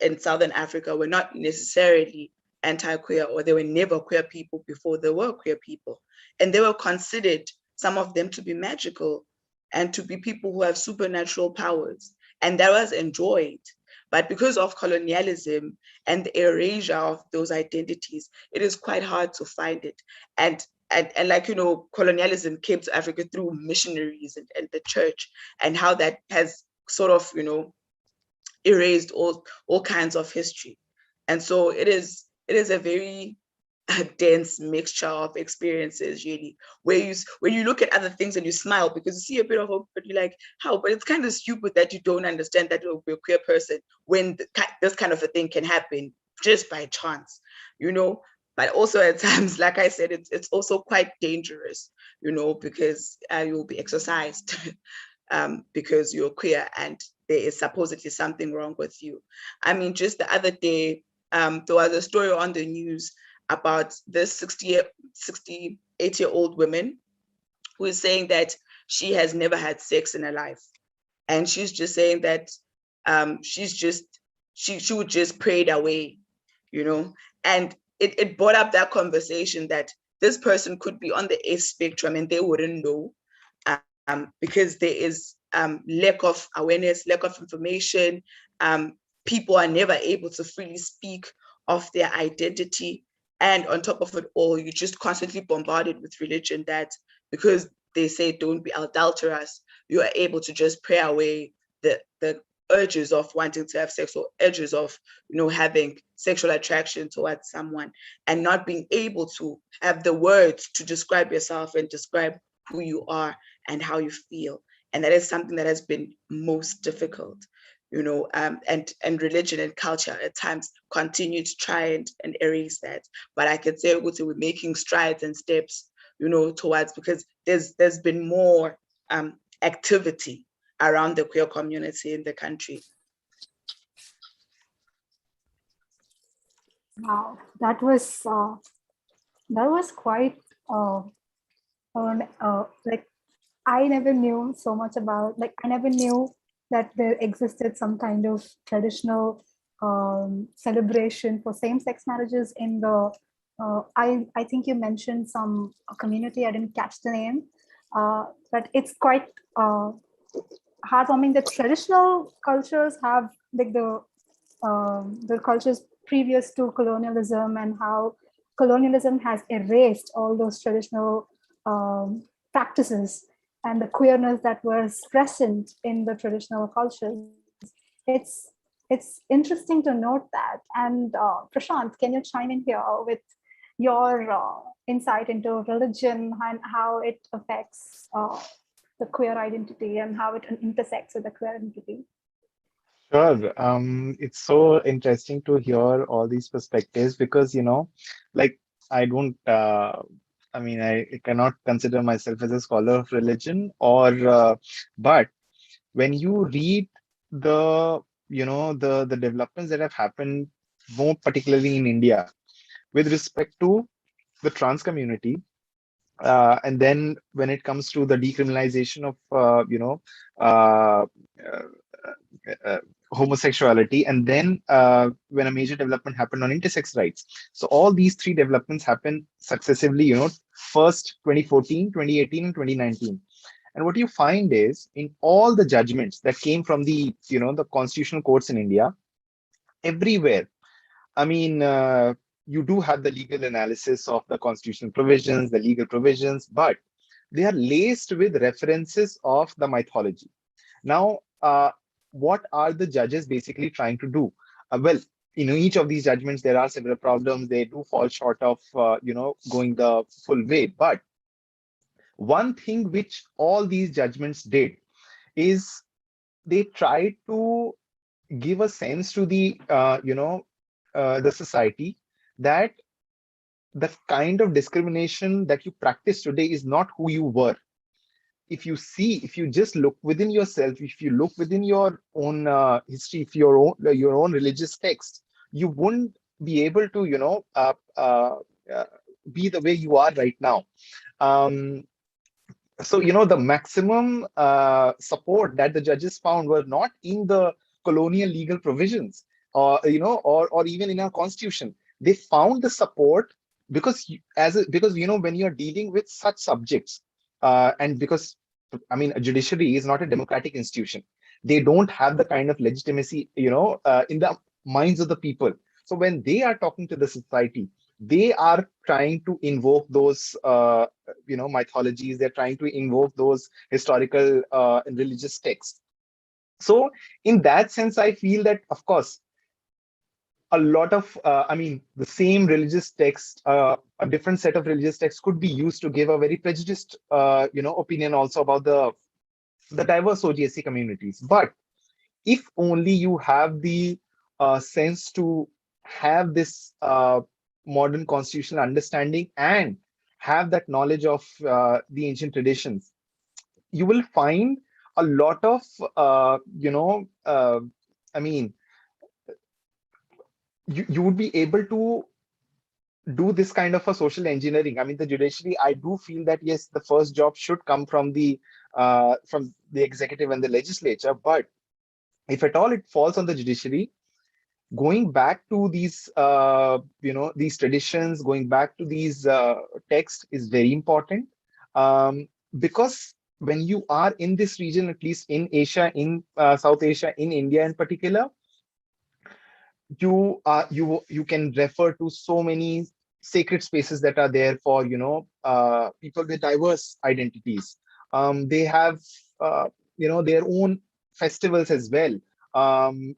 in Southern Africa were not necessarily anti-queer, or they were never queer people before there were queer people. And they were considered some of them to be magical and to be people who have supernatural powers. And that was enjoyed. But because of colonialism and the erasure of those identities, it is quite hard to find it. And like, you know, colonialism came to Africa through missionaries and the church, and how that has sort of, you know, erased all kinds of history. And so it is a very dense mixture of experiences, really, where when you look at other things and you smile because you see a bit of hope, but you're like, how? But it's kind of stupid that you don't understand that you're a queer person when this kind of a thing can happen just by chance, you know. But also at times, like I said, it's also quite dangerous, you know, because you'll be exercised because you're queer and there is supposedly something wrong with you. I mean, just the other day, there was a story on the news about this 68-year-old woman who is saying that she has never had sex in her life. And she's just saying that she would just pray it away, you know? And it brought up that conversation that this person could be on the ACE spectrum and they wouldn't know, because there is lack of awareness, lack of information. People are never able to freely speak of their identity. And on top of it all, you're just constantly bombarded with religion that, because they say don't be adulterous, you are able to just pray away the urges of wanting to have sex, or urges of, you know, having sexual attraction towards someone, and not being able to have the words to describe yourself and describe who you are and how you feel. And that is something that has been most difficult, you know, and religion and culture at times continue to try and erase that. But I could say we're making strides and steps, you know, towards, because there's been more activity around the queer community in the country. Wow, that was quite like, I never knew so much about, like, I never knew that there existed some kind of traditional celebration for same-sex marriages in the, I think you mentioned some community, I didn't catch the name, but it's quite heartwarming that traditional cultures have, like, the cultures previous to colonialism, and how colonialism has erased all those traditional practices and the queerness that was present in the traditional cultures. It's interesting to note that. And Prashant, can you chime in here with your insight into religion and how it affects the queer identity and how it intersects with the queer identity? Sure. It's so interesting to hear all these perspectives because, you know, like I don't, I mean, I cannot consider myself as a scholar of religion but when you read the, you know, the developments that have happened, more particularly in India, with respect to the trans community, and then when it comes to the decriminalization of, uh, uh, homosexuality, and then when a major development happened on intersex rights. So all these three developments happened successively, you know, first 2014, 2018, and 2019. And what you find is in all the judgments that came from the, you know, the constitutional courts in India, everywhere, I mean, you do have the legal analysis of the constitutional provisions, the legal provisions, but they are laced with references of the mythology. Now, what are the judges basically trying to do? Well, in each of these judgments, there are several problems. They do fall short of, you know, going the full way. But one thing which all these judgments did is they tried to give a sense to the, the society that the kind of discrimination that you practice today is not who you were. If you just look within yourself, if you look within your own history, if your own religious text, you wouldn't be able to, be the way you are right now. So, you know, the maximum support that the judges found were not in the colonial legal provisions, or, you know, or even in our constitution. They found the support because because, you know, when you're dealing with such subjects, and because, I mean, a judiciary is not a democratic institution. They don't have the kind of legitimacy, in the minds of the people. So when they are talking to the society, they are trying to invoke those, mythologies. They're trying to invoke those historical and religious texts. So in that sense, I feel that, of course, a lot of, the same religious text, a different set of religious texts could be used to give a very prejudiced, opinion also about the diverse OGSC communities. But if only you have the sense to have this modern constitutional understanding and have that knowledge of the ancient traditions, you will find a lot of, I mean, you would be able to do this kind of a social engineering. I mean, the judiciary, I do feel that yes, the first job should come from the executive and the legislature. But if at all it falls on the judiciary, going back to these these traditions, going back to these texts is very important, because when you are in this region, at least in Asia, in South Asia, in India in particular, you can refer to so many sacred spaces that are there for people with diverse identities. They have their own festivals as well,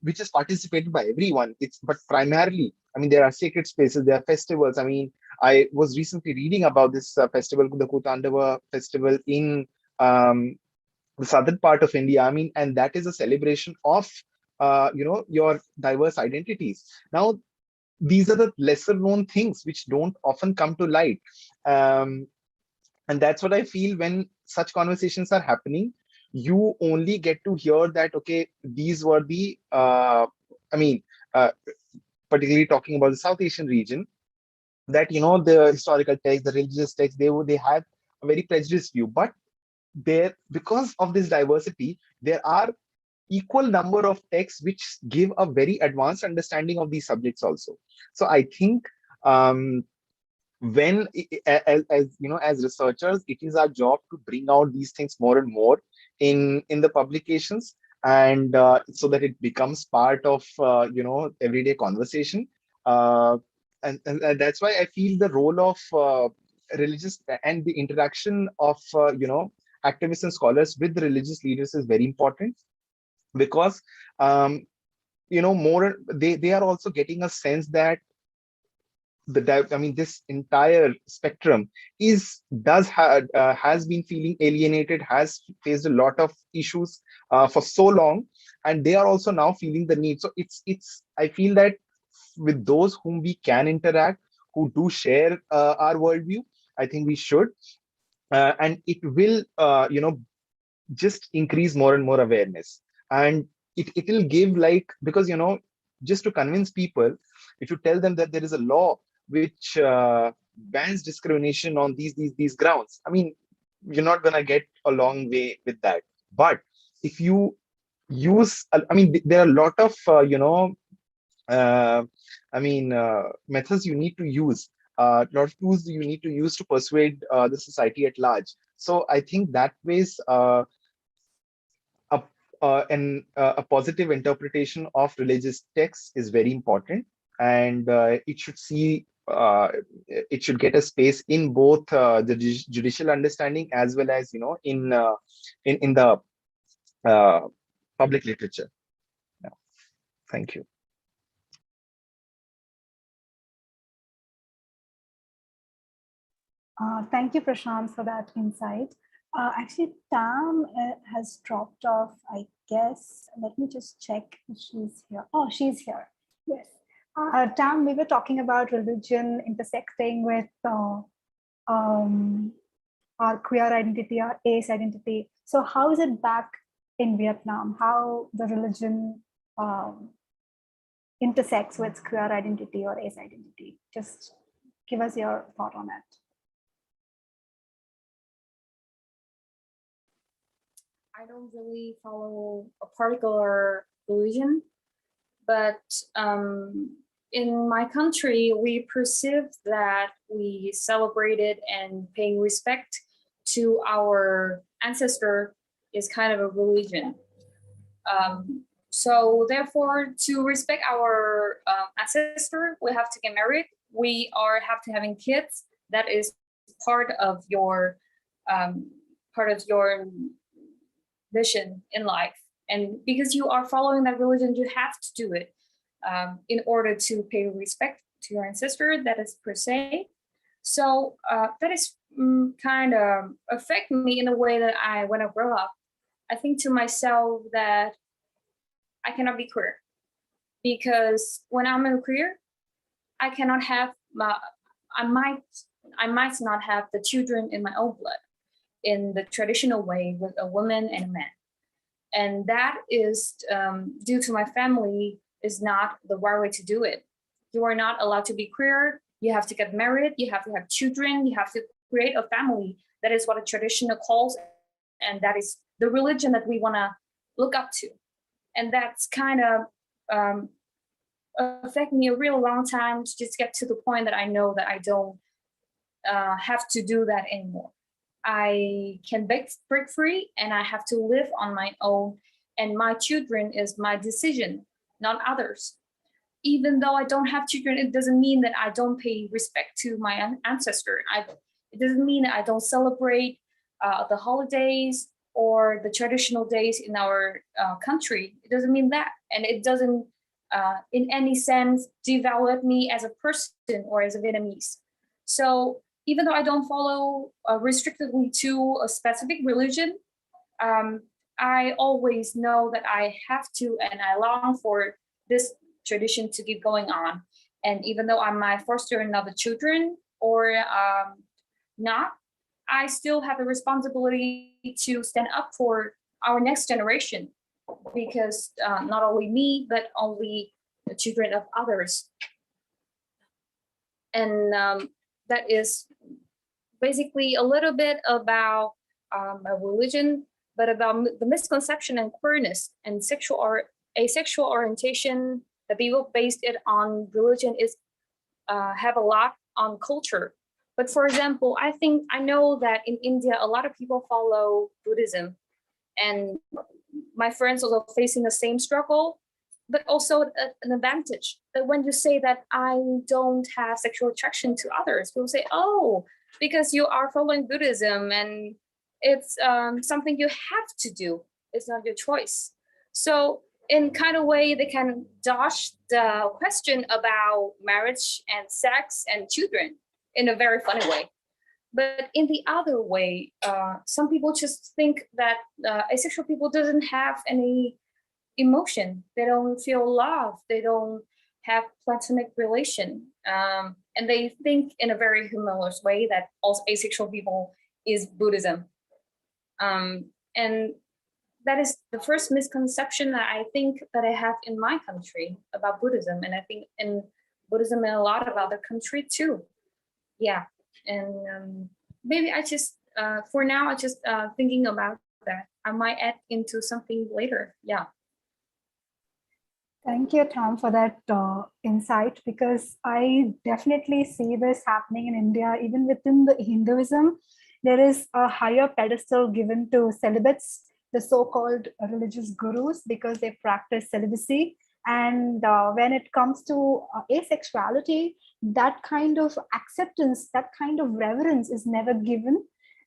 which is participated by everyone. But primarily, I mean, there are sacred spaces, there are festivals. I mean, I was recently reading about this festival, the Kutandava festival in the southern part of India. I mean, and that is a celebration of your diverse identities. Now, these are the lesser known things which don't often come to light, and that's what I feel when such conversations are happening. You only get to hear that, okay, these were the I mean, uh, particularly talking about the South Asian region, that the historical text, the religious text, they have a very prejudiced view. But there, because of this diversity, there are equal number of texts which give a very advanced understanding of these subjects also. So I think, when as as researchers, it is our job to bring out these things more and more in the publications, and so that it becomes part of everyday conversation. uh, and that's why I feel the role of religious and the interaction of activists and scholars with the religious leaders is very important, because more they are also getting a sense that this entire spectrum has been feeling alienated, has faced a lot of issues for so long, and they are also now feeling the need. So it's I feel that with those whom we can interact, who do share our worldview, I think we should, and it will just increase more and more awareness. And it will give, like, because just to convince people, if you tell them that there is a law which bans discrimination on these grounds, I mean, you're not going to get a long way with that. But if you use, I mean, there are a lot of uh, methods you need to use, a lot of tools you need to use to persuade the society at large. So I think that ways a a positive interpretation of religious texts is very important, and it should get a space in both the judicial understanding, as well as in the uh, public literature. Yeah. Thank you. Thank you, Prashant, for that insight. Actually, Tam has dropped off, I guess. Let me just check if she's here. Oh, she's here. Yes. Tam, we were talking about religion intersecting with our queer identity, our ace identity. So how is it back in Vietnam? How the religion intersects with queer identity or ace identity? Just give us your thought on it. I don't really follow a particular religion, but in my country, we perceive that we celebrated and paying respect to our ancestor is kind of a religion. So therefore, to respect our ancestor, we have to get married. We have to having kids. That is part of your vision in life. And because you are following that religion, you have to do it in order to pay respect to your ancestor. That is per se. So that is kind of affect me in a way that when I grow up, I think to myself that I cannot be queer, because when I'm in queer, I cannot have I might not have the children in my own blood in the traditional way with a woman and a man. And that is due to my family is not the right way to do it. You are not allowed to be queer. You have to get married. You have to have children. You have to create a family. That is what a traditional calls, and that is the religion that we want to look up to. And that's kind of affect me a real long time to just get to the point that I know that I don't have to do that anymore. I can break free, and I have to live on my own, and my children is my decision, not others. Even though I don't have children, it doesn't mean that I don't pay respect to my ancestor. It doesn't mean that I don't celebrate the holidays or the traditional days in our country. It doesn't mean that. And it doesn't in any sense devalue me as a person or as a Vietnamese. So even though I don't follow restrictively to a specific religion, I always know that I have to, and I long for this tradition to keep going on. And even though I might foster another children or not, I still have the responsibility to stand up for our next generation, because not only me, but only the children of others. And that is basically a little bit about a religion, but about the misconception and queerness and sexual or asexual orientation that people based it on religion is have a lot on culture. But for example, I know that in India, a lot of people follow Buddhism, and my friends are facing the same struggle, but also an advantage that when you say that I don't have sexual attraction to others, people say, oh, because you are following Buddhism and it's something you have to do. It's not your choice. So in kind of way, they can dodge the question about marriage and sex and children in a very funny way. But in the other way, some people just think that asexual people doesn't have any emotion. They don't feel love. They don't have platonic relation. And they think in a very humorous way that also asexual people is Buddhism. And that is the first misconception that I think that I have in my country about Buddhism. And I think in Buddhism in a lot of other countries too. Yeah. And maybe I just, for now, I just thinking about that. I might add into something later. Yeah. Thank you, Tom, for that insight, because I definitely see this happening in India. Even within the Hinduism, there is a higher pedestal given to celibates, the so-called religious gurus, because they practice celibacy. And when it comes to asexuality, that kind of acceptance, that kind of reverence is never given.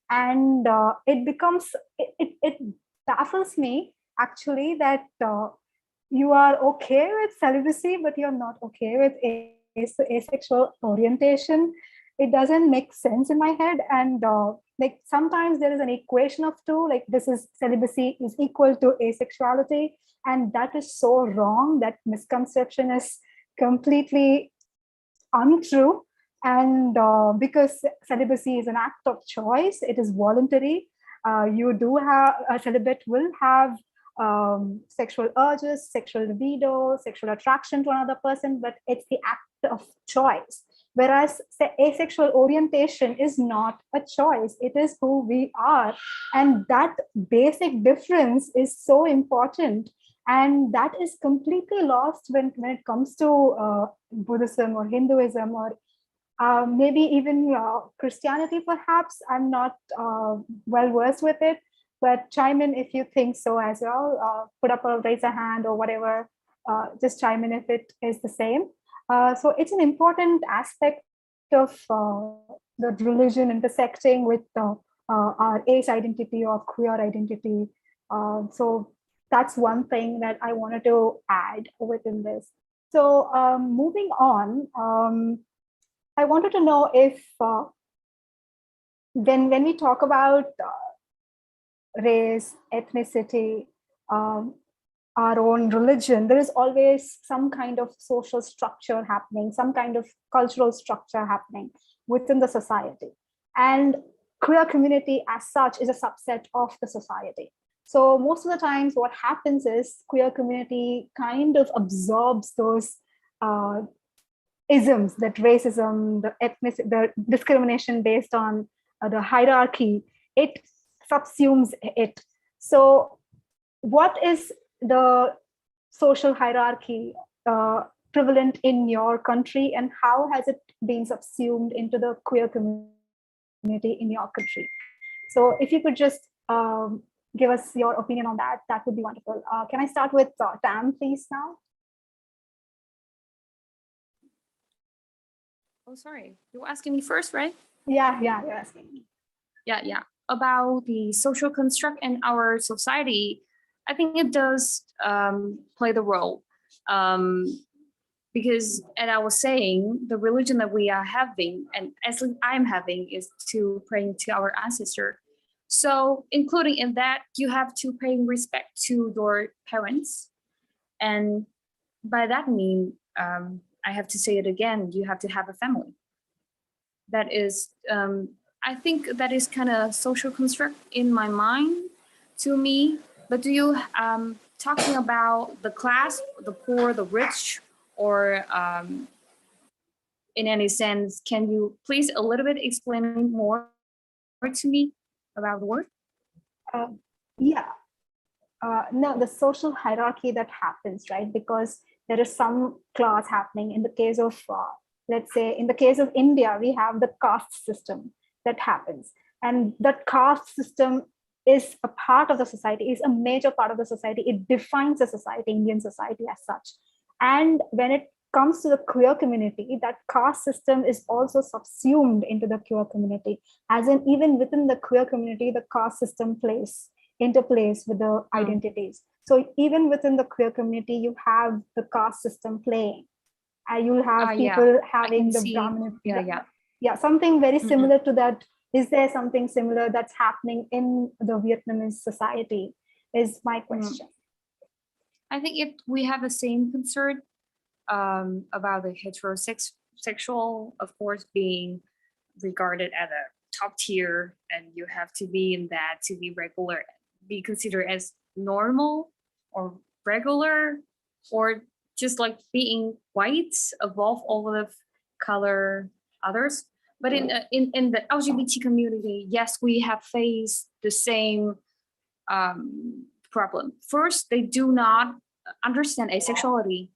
And it baffles me, actually, that you are okay with celibacy, but you're not okay with asexual orientation. It doesn't make sense in my head. And like sometimes there is an equation of two, like this is celibacy is equal to asexuality. And that is so wrong. That misconception is completely untrue. And because celibacy is an act of choice, it is voluntary. You do have, a celibate will have sexual urges, sexual libido, sexual attraction to another person, but it's the act of choice. Whereas asexual orientation is not a choice, it is who we are. And that basic difference is so important. And that is completely lost when it comes to Buddhism or Hinduism or maybe even Christianity, perhaps. I'm not well versed with it, but chime in if you think so as well. Put up or raise a hand or whatever. Just chime in if it is the same. So it's an important aspect of the religion intersecting with our ace identity or queer identity. So that's one thing that I wanted to add within this. So moving on, I wanted to know if when we talk about race, ethnicity, our own religion, there is always some kind of social structure happening, some kind of cultural structure happening within the society. And queer community as such is a subset of the society. So most of the times what happens is queer community kind of absorbs those isms, that racism, the ethnicity, the discrimination based on the hierarchy, it subsumes it. So what is the social hierarchy prevalent in your country, and how has it been subsumed into the queer community in your country? So if you could just give us your opinion on that, that would be wonderful. Can I start with Tam, please, now? Oh, sorry. You were asking me first, right? Yeah, you're asking me. Yeah. About the social construct in our society, I think it does play the role. Because, as I was saying, the religion that we are having, and as I'm having, is to praying to our ancestor. So, including in that, you have to pay respect to your parents. And by that mean, I have to say it again, you have to have a family. That is, I think that is kind of social construct in my mind to me. But do you, talking about the class, the poor, the rich, or in any sense, can you please a little bit explain more to me about the word? Yeah. No, the social hierarchy that happens, right? Because there is some class happening. In the case of, let's say, in the case of India, we have the caste system that happens. And that caste system is a part of the society, is a major part of the society. It defines the society, Indian society as such. And when it comes to the queer community, that caste system is also subsumed into the queer community. As in, even within the queer community, the caste system interplays with the identities. So even within the queer community, you have the caste system playing. You'll have people having the dominant. Yeah, something very similar to that. Is there something similar that's happening in the Vietnamese society? Is my question. I think we have the same concern about the heterosexual, of course, being regarded as a top tier, and you have to be in that to be regular, be considered as normal or regular, or just like being white above all of color others. But in the LGBT community, yes, we have faced the same problem. First, they do not understand asexuality,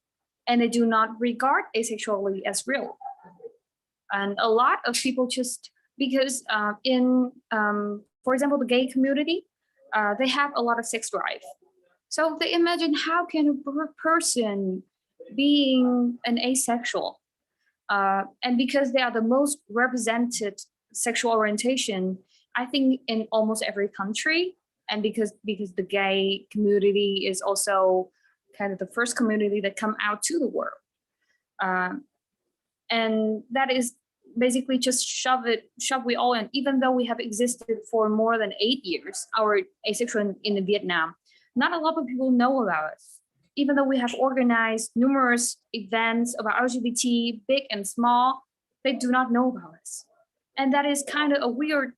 and they do not regard asexuality as real. And a lot of people just, because for example, the gay community, they have a lot of sex drive. So they imagine, how can a person being an asexual, and because they are the most represented sexual orientation, I think, in almost every country, and because the gay community is also kind of the first community that come out to the world. And that is basically just shove we all in, even though we have existed for more than 8 years, our asexual in Vietnam. Not a lot of people know about us, even though we have organized numerous events about LGBT, big and small, they do not know about us. And that is kind of a weird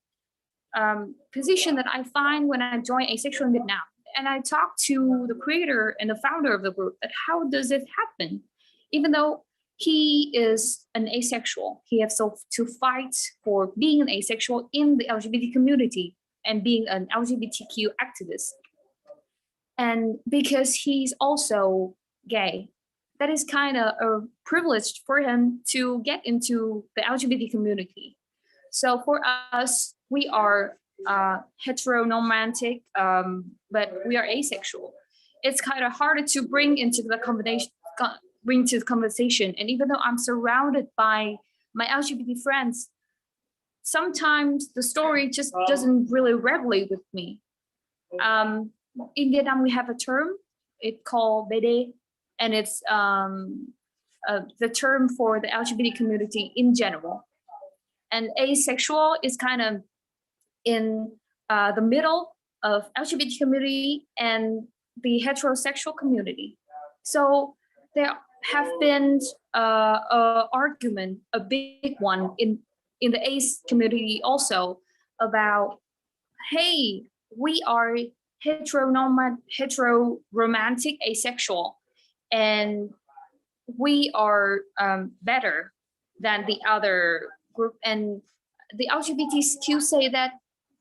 position that I find when I join Asexual in Vietnam. And I talked to the creator and the founder of the group that how does it happen? Even though he is an asexual, he has to fight for being an asexual in the LGBT community and being an LGBTQ activist. And because he's also gay, that is kind of a privilege for him to get into the LGBT community. So for us, we are heteronormatic, but we are asexual. It's kind of harder to bring into the conversation. And even though I'm surrounded by my LGBT friends, sometimes the story just doesn't really resonate with me. In Vietnam, we have a term, it's called BD, and it's the term for the LGBT community in general. And asexual is kind of in the middle of LGBT community and the heterosexual community. So there have been an argument, a big one in the ace community also, about, hey, we are heteroromantic asexual, and we are better than the other group. And the LGBTQ say that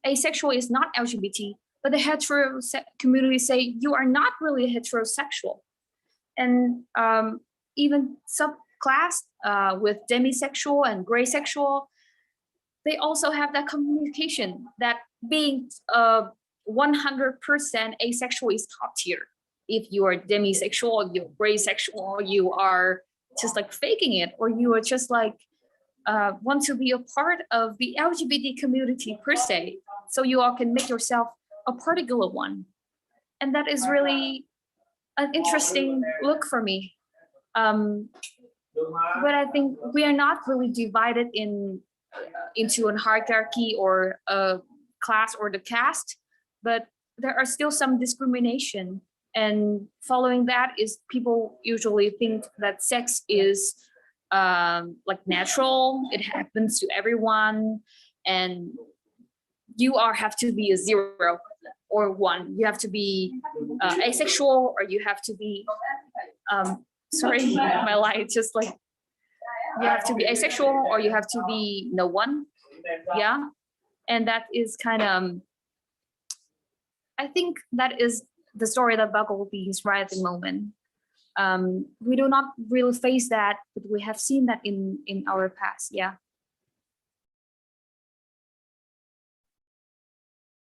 asexual is not LGBT, but the hetero community say you are not really heterosexual. And even subclass with demisexual and gray sexual, they also have that communication that being 100% asexual is top tier. If you are demisexual, you're gray sexual, you are just like faking it, or you are just like want to be a part of the LGBT community per se, so you all can make yourself a particular one. And that is really an interesting look for me. But I think we are not really divided into a hierarchy or a class or the caste, but there are still some discrimination. And following that is people usually think that sex is like natural, it happens to everyone, and you have to be a 0 or 1. You have to be asexual, or you have to be sorry, my light just like, you have to be asexual or you have to be no one. Yeah. And that is kind of, I think that is the story that Bumblebee is right at the moment. We do not really face that, but we have seen that in our past. Yeah.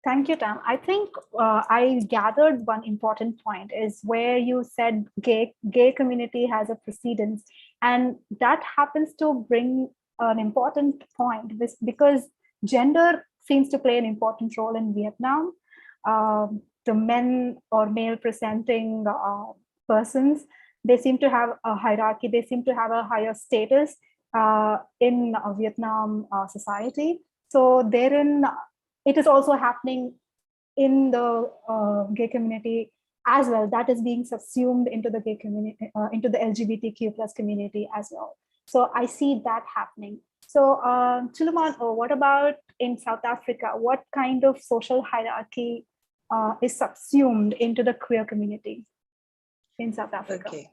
Thank you, Tam. I think I gathered one important point is where you said gay community has a precedence, and that happens to bring an important point because gender seems to play an important role in Vietnam. The men or male presenting persons, they seem to have a hierarchy, they seem to have a higher status in Vietnam society. So therein, it is also happening in the gay community as well. That is being subsumed into the gay community, into the LGBTQ plus community as well. So I see that happening. So Tulum, what about in South Africa? What kind of social hierarchy is subsumed into the queer community in South Africa? Okay,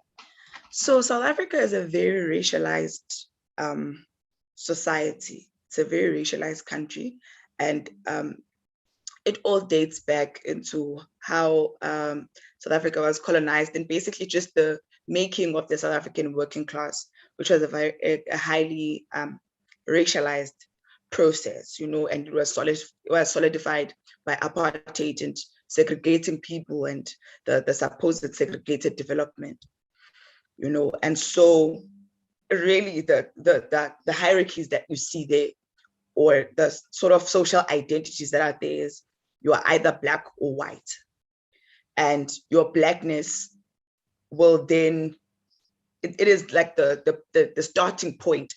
so South Africa is a very racialized society. It's a very racialized country. And it all dates back into how South Africa was colonized and basically just the making of the South African working class, which was a highly racialized process, you know, and it was solidified by apartheid and segregating people and the supposed segregated development, you know. And so really the hierarchies that you see there, or the sort of social identities that are there, is you are either Black or white. And your Blackness will then, it is like the starting point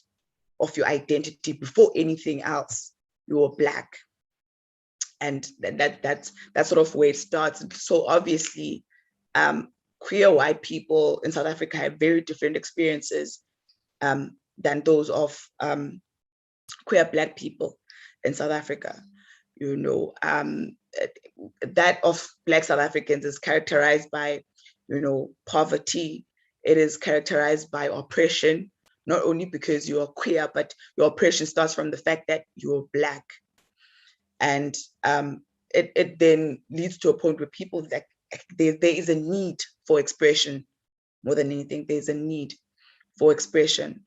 of your identity. Before anything else, you are Black. And that's sort of where it starts. So obviously, queer white people in South Africa have very different experiences than those of queer Black people in South Africa. You know, that of Black South Africans is characterized by, you know, poverty. It is characterized by oppression, not only because you are queer, but your oppression starts from the fact that you're Black. And it then leads to a point where people that there is a need for expression more than anything, there's a need for expression,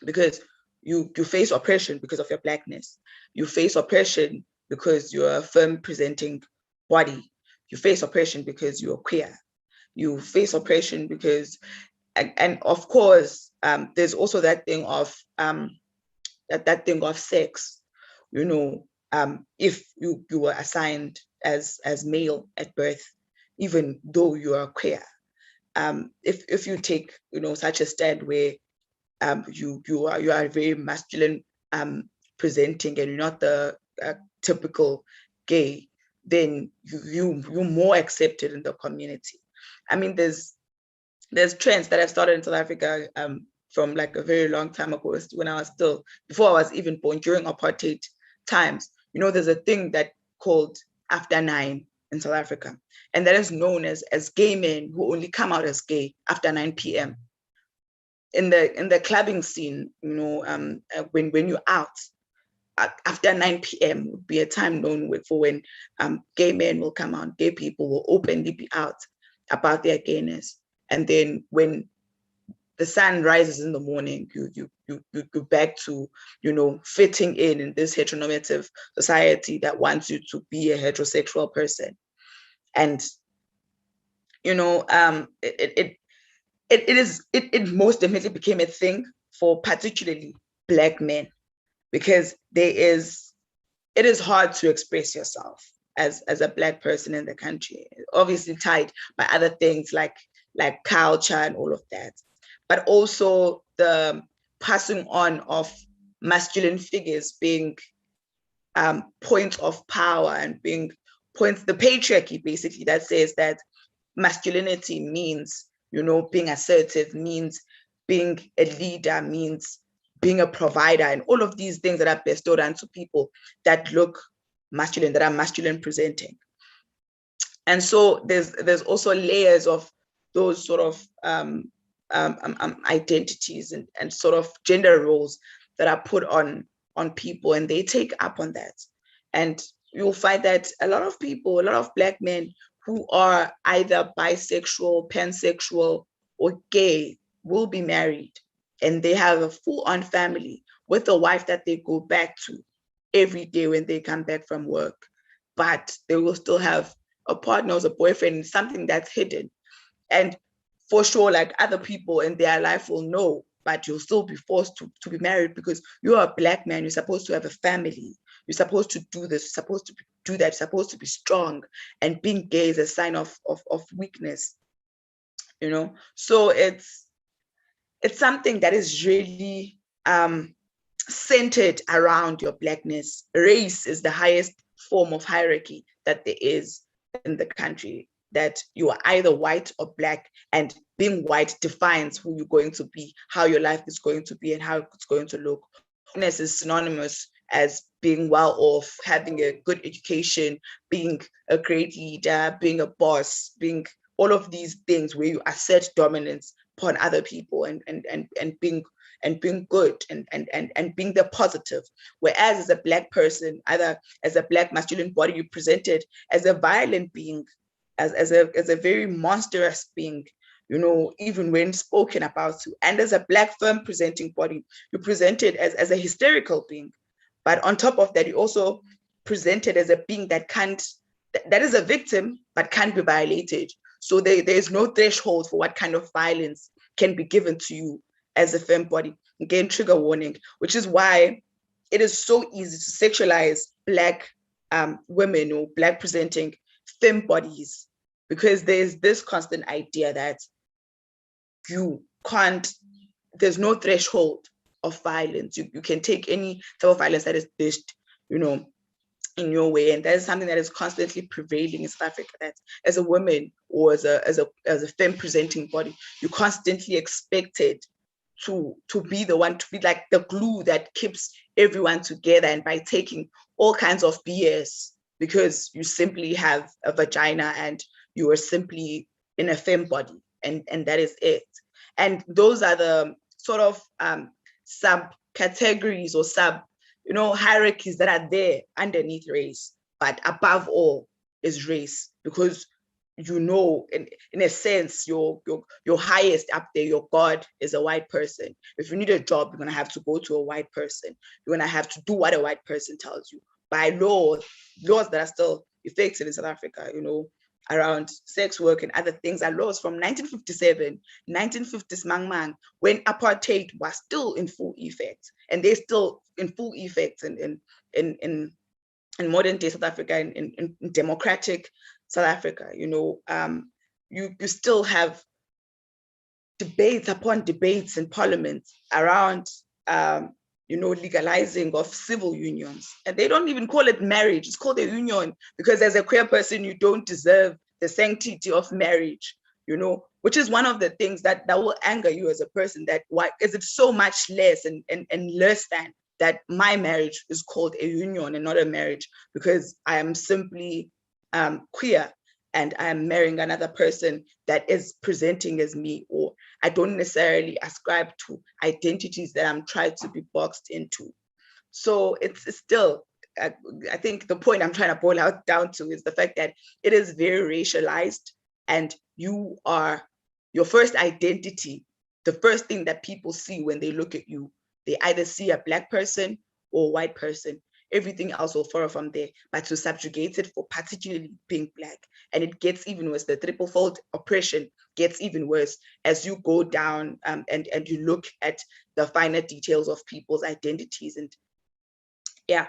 because you face oppression because of your Blackness. You face oppression because you're a femme presenting body. You face oppression because you're queer. You face oppression because, and of course, there's also that thing of that thing of sex. You know, if you were assigned as male at birth, even though you are queer, if you take, you know, such a stand where you are very masculine presenting, and you're not the typical gay, then you're more accepted in the community. I mean, there's trends that have started in South Africa from like a very long time ago, when I was still, before I was even born, during apartheid times. You know, there's a thing that called after 9 in South Africa, and that is known as gay men who only come out as gay after 9 p.m. In the clubbing scene, you know, when you're out after 9 p.m. would be a time known for when gay men will come out, gay people will openly be out about their gayness. And then when the sun rises in the morning, you go back to, you know, fitting in this heteronormative society that wants you to be a heterosexual person. And, you know, it most definitely became a thing for particularly Black men, because it is hard to express yourself as a Black person in the country, obviously tied by other things like culture and all of that, but also the passing on of masculine figures being points of power, and being points, the patriarchy basically, that says that masculinity means, you know, being assertive, means being a leader, means being a provider, and all of these things that are bestowed onto people that look masculine, that are masculine presenting. And so there's also layers of those sort of identities and sort of gender roles that are put on people, and they take up on that. And you'll find that a lot of people, a lot of Black men who are either bisexual, pansexual, or gay will be married, and they have a full-on family with a wife that they go back to every day when they come back from work. But they will still have a partner or a boyfriend, something that's hidden. And for sure, like, other people in their life will know, but you'll still be forced to be married, because you're a Black man, you're supposed to have a family, you're supposed to do this, you're supposed to do that, you're supposed to be strong, and being gay is a sign of weakness, you know? So it's something that is really centered around your Blackness. Race is the highest form of hierarchy that there is in the country, that you are either white or Black, and being white defines who you're going to be, how your life is going to be, and how it's going to look. Whiteness is synonymous as being well off, having a good education, being a great leader, being a boss, being all of these things where you assert dominance upon other people, and being good, and being the positive. Whereas as a Black person, either as a Black masculine body, you presented as a violent being, as a very monstrous being, you know, even when spoken about to. And as a Black femme presenting body, you presented as a hysterical being. But on top of that, you also presented as a being that is a victim, but can't be violated. So there is no threshold for what kind of violence can be given to you as a femme body. Again, trigger warning, which is why it is so easy to sexualize Black women or Black presenting femme bodies, because there's this constant idea that there's no threshold of violence. You can take any type of violence that is dished, you know, in your way. And that is something that is constantly prevailing in South Africa, that as a woman, or as a femme presenting body, you're constantly expected to be the one, to be like the glue that keeps everyone together, and by taking all kinds of BS because you simply have a vagina and you are simply in a femme body, and that is it. And those are the sort of subcategories or hierarchies that are there underneath race, but above all is race, because you know, in a sense, your highest up there, your God is a white person. If you need a job, you're gonna have to go to a white person. You're gonna have to do what a white person tells you. By laws that are still effective in South Africa, you know, around sex work and other things, are laws from 1957, 1950s Mang Mang, when apartheid was still in full effect, and they're still in full effect in modern day South Africa, in democratic South Africa. You know, you still have debates upon debates in parliament around you know, legalizing of civil unions, and they don't even call it marriage, it's called a union, because as a queer person you don't deserve the sanctity of marriage, you know, which is one of the things that will anger you as a person, that why is it so much less and less than that my marriage is called a union and not a marriage, because I am simply queer and I'm marrying another person that is presenting as me, or I don't necessarily ascribe to identities that I'm trying to be boxed into. So it's still, I think the point I'm trying to boil out down to is the fact that it is very racialized, and your first identity, the first thing that people see when they look at you, they either see a Black person or a white person. Everything else will follow from there, but to subjugate it for particularly being Black. And it gets even worse. The triple-fold oppression gets even worse as you go down and you look at the finer details of people's identities. And yeah.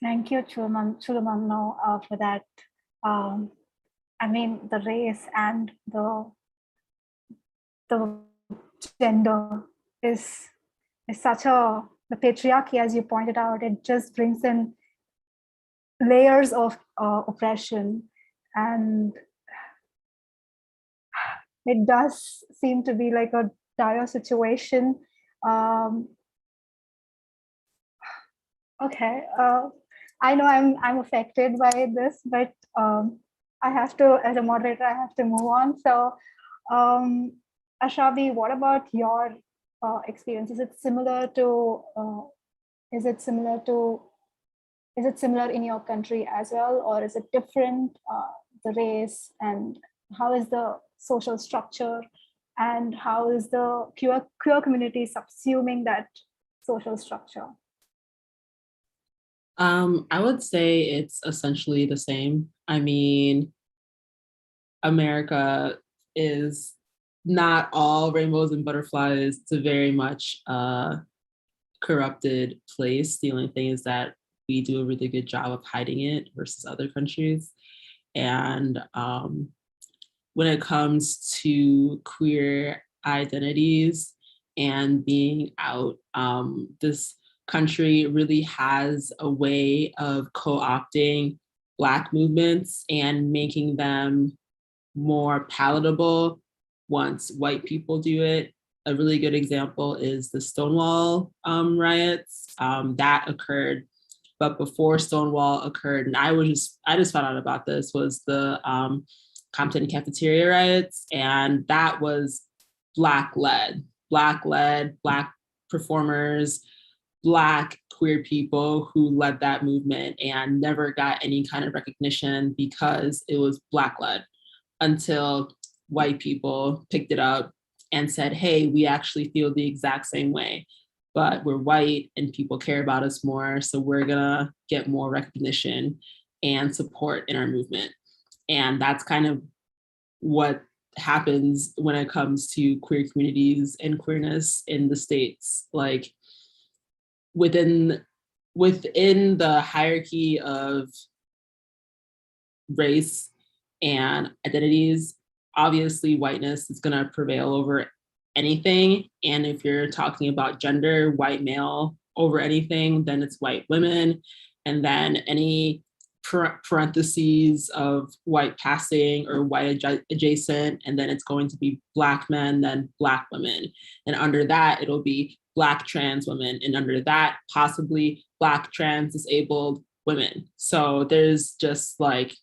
Thank you, Chulumamno, for that. I mean, the race and the gender is such the patriarchy, as you pointed out, it just brings in layers of oppression, and it does seem to be like a dire situation. Okay, I know I'm affected by this, but I have to, as a moderator, I have to move on. So, Ashabi, what about your experience? Is it similar in your country as well, or is it different? The race, and how is the social structure, and how is the queer community subsuming that social structure? I would say it's essentially the same. I mean, America is not all rainbows and butterflies. It's a very much corrupted place. The only thing is that we do a really good job of hiding it versus other countries. And when it comes to queer identities and being out, this country really has a way of co-opting Black movements and making them more palatable once white people do it. A really good example is the Stonewall riots that occurred. But before Stonewall occurred, and I just found out about this, was the Compton cafeteria riots, and that was Black-led, Black performers, Black queer people who led that movement and never got any kind of recognition because it was Black-led, until white people picked it up and said, hey, we actually feel the exact same way, but we're white and people care about us more, so we're gonna get more recognition and support in our movement. And that's kind of what happens when it comes to queer communities and queerness in the States. Like within the hierarchy of race and identities, obviously whiteness is going to prevail over anything. And if you're talking about gender, white male over anything, then it's white women. And then any parentheses of white passing or white adjacent, and then it's going to be Black men, then Black women. And under that, it'll be Black trans women. And under that, possibly Black trans disabled women. So there's just like,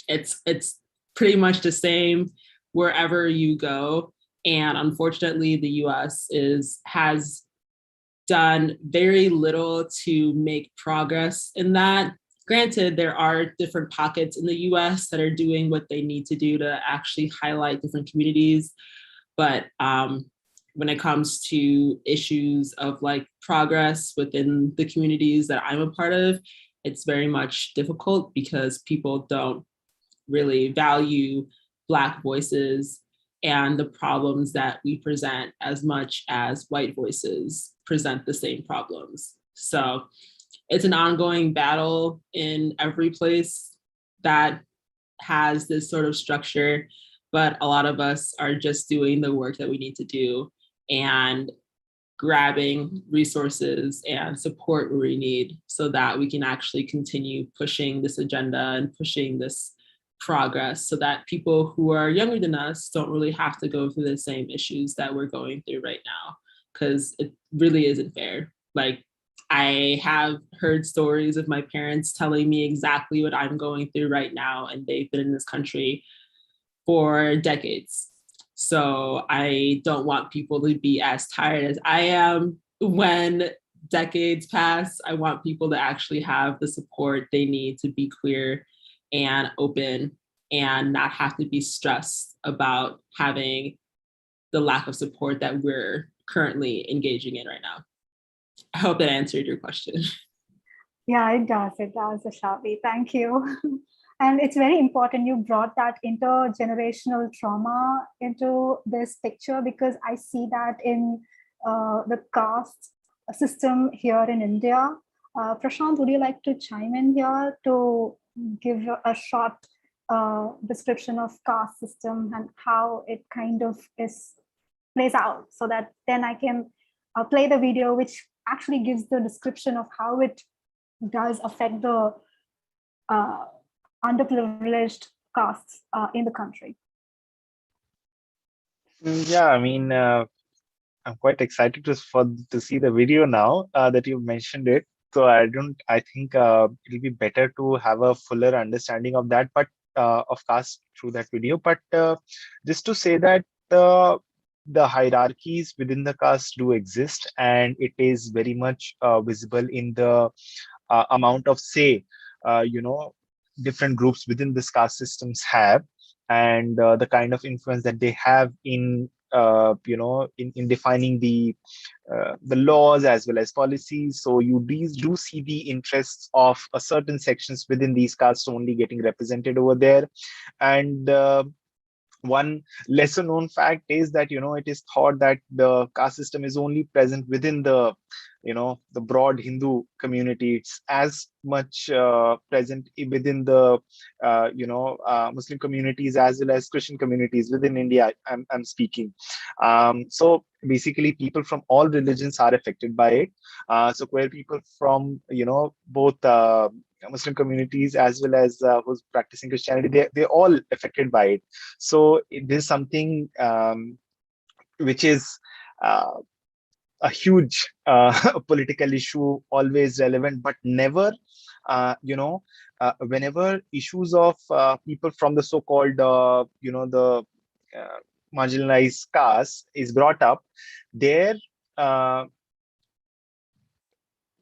it's pretty much the same wherever you go. And unfortunately, the US has done very little to make progress in that. Granted, there are different pockets in the US that are doing what they need to do to actually highlight different communities. But when it comes to issues of like progress within the communities that I'm a part of, it's very much difficult because people don't really value Black voices and the problems that we present as much as white voices present the same problems. So it's an ongoing battle in every place that has this sort of structure, but a lot of us are just doing the work that we need to do and grabbing resources and support where we need so that we can actually continue pushing this agenda and pushing this progress so that people who are younger than us don't really have to go through the same issues that we're going through right now, because it really isn't fair. Like, I have heard stories of my parents telling me exactly what I'm going through right now, and they've been in this country for decades. So I don't want people to be as tired as I am when decades pass. I want people to actually have the support they need to be queer and open and not have to be stressed about having the lack of support that we're currently engaging in right now. I hope that answered your question. Yeah, it does, Ashavi. Thank you. And it's very important you brought that intergenerational trauma into this picture, because I see that in the caste system here in India. Prashant, would you like to chime in here to give a short description of caste system and how it kind of plays out, so that then I can play the video, which actually gives the description of how it does affect the underprivileged castes in the country. Yeah, I mean, I'm quite excited to see the video now that you mentioned it. So I think it'll be better to have a fuller understanding of that, but of caste through that video. But just to say that the hierarchies within the caste do exist, and it is very much visible in the amount of say, different groups within this caste systems have, and the kind of influence that they have in in defining the laws as well as policies. So you do see the interests of a certain sections within these castes only getting represented over there. And one lesser known fact is that it is thought that the caste system is only present within the the broad Hindu community. It's as much present within the Muslim communities as well as Christian communities within India. I'm speaking. So basically, people from all religions are affected by it. So queer people from both Muslim communities as well as who's practicing Christianity, they're all affected by it. So it is something which is a huge political issue, always relevant, but never, whenever issues of people from the so-called, the marginalized caste is brought up, there,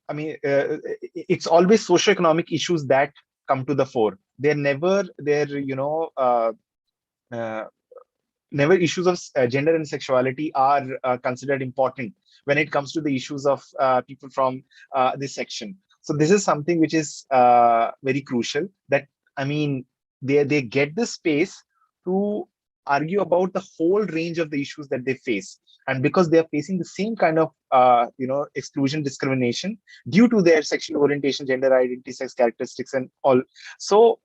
I mean, it's always socioeconomic issues that come to the fore. They're never, never issues of gender and sexuality are considered important when it comes to the issues of people from this section. So this is something which is very crucial, that, I mean, they get the space to argue about the whole range of the issues that they face. And because they are facing the same kind of exclusion, discrimination due to their sexual orientation, gender identity, sex characteristics, and all. So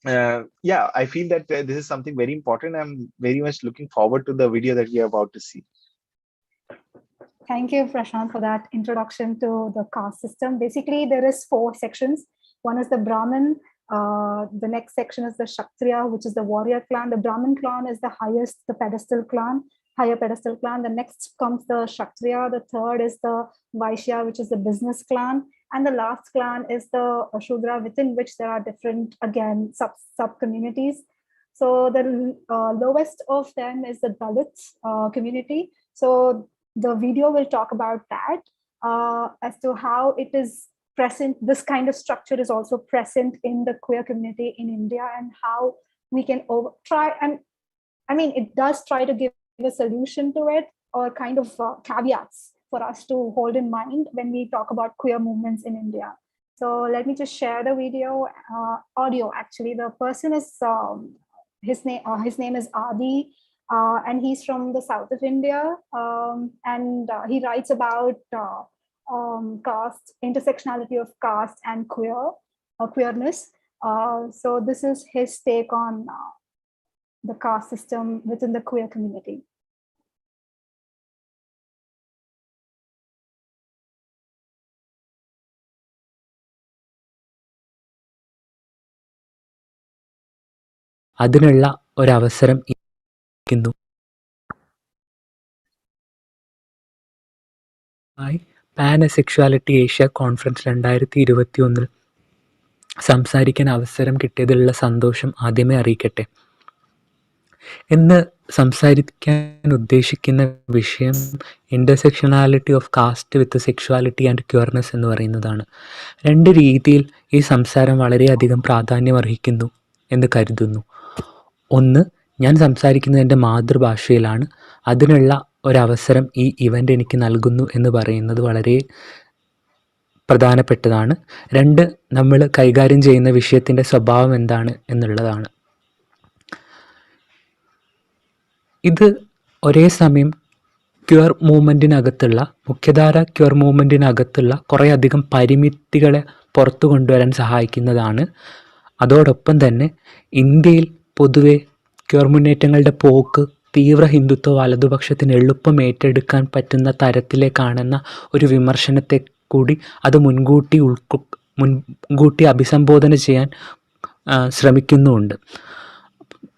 yeah, I feel that this is something very important. I'm very much looking forward to the video that we are about to see. Thank you, Prashant, for that introduction to the caste system. Basically, there is 4 sections. One is the Brahmin. The next section is the Kshatriya, which is the warrior clan. The Brahmin clan is the highest, the pedestal clan, higher pedestal clan. The next comes the Kshatriya. The third is the Vaishya, which is the business clan. And the last clan is the Shudra, within which there are different, again, sub-communities. So the lowest of them is the Dalit community. So the video will talk about that as to how it is present, this kind of structure is also present in the queer community in India, and how we can try, and I mean, it does try to give a solution to it, or kind of caveats for us to hold in mind when we talk about queer movements in India. So let me just share the audio. Actually, the person is his name is Adi, and he's from the south of India, and he writes about caste, intersectionality of caste and queerness. So this is his take on the caste system within the queer community. അതിനുള്ള ഒരവസരം ഇരിക്കുന്നു. പാൻഅസെക്ഷ്വാലിറ്റി Asia conference 2021 സംസാരിക്കാൻ അവസരം കിട്ടിയതിലുള്ള സന്തോഷം ആദ്യമേ അറിയിക്കട്ടെ. ഇന്ന് സംസാരിക്കാൻ ഉദ്ദേശിക്കുന്ന വിഷയം intersectionality of caste with sexuality and queerness എന്ന് പറയുന്നതാണ്. 2 രീതിയിൽ ഈ സംസാരം വളരെയധികം പ്രാധാന്യം അർഹിക്കുന്നു എന്ന് കരുതുന്നു. ഒന്ന്, ഞാൻ സംസാരിക്കുന്നത് എൻ്റെ മാതൃഭാഷയിലാണ്. അതിനുള്ള ഒരവസരം ഈ ഇവൻ്റ് എനിക്ക് നൽകുന്നു എന്ന് പറയുന്നത് വളരെ പ്രധാനപ്പെട്ടതാണ്. 2, നമ്മൾ കൈകാര്യം ചെയ്യുന്ന വിഷയത്തിൻ്റെ സ്വഭാവം എന്താണ് എന്നുള്ളതാണ്. ഇത് ഒരേ സമയം ക്യൂർ മൂവ്മെൻറ്റിനകത്തുള്ള, മുഖ്യധാര ക്യൂർ മൂവ്മെൻറ്റിനകത്തുള്ള കുറേയധികം പരിമിതികളെ പുറത്തു കൊണ്ടുവരാൻ സഹായിക്കുന്നതാണ്. അതോടൊപ്പം തന്നെ ഇന്ത്യയിൽ പൊതുവെ ക്യൂർ മുന്നേറ്റങ്ങളുടെ പോക്ക് തീവ്ര ഹിന്ദുത്വ വലതുപക്ഷത്തിന് എളുപ്പം ഏറ്റെടുക്കാൻ പറ്റുന്ന തരത്തിലേക്കാണെന്ന ഒരു വിമർശനത്തെ കൂടി അത് മുൻകൂട്ടി അഭിസംബോധന ചെയ്യാൻ ശ്രമിക്കുന്നുമുണ്ട്.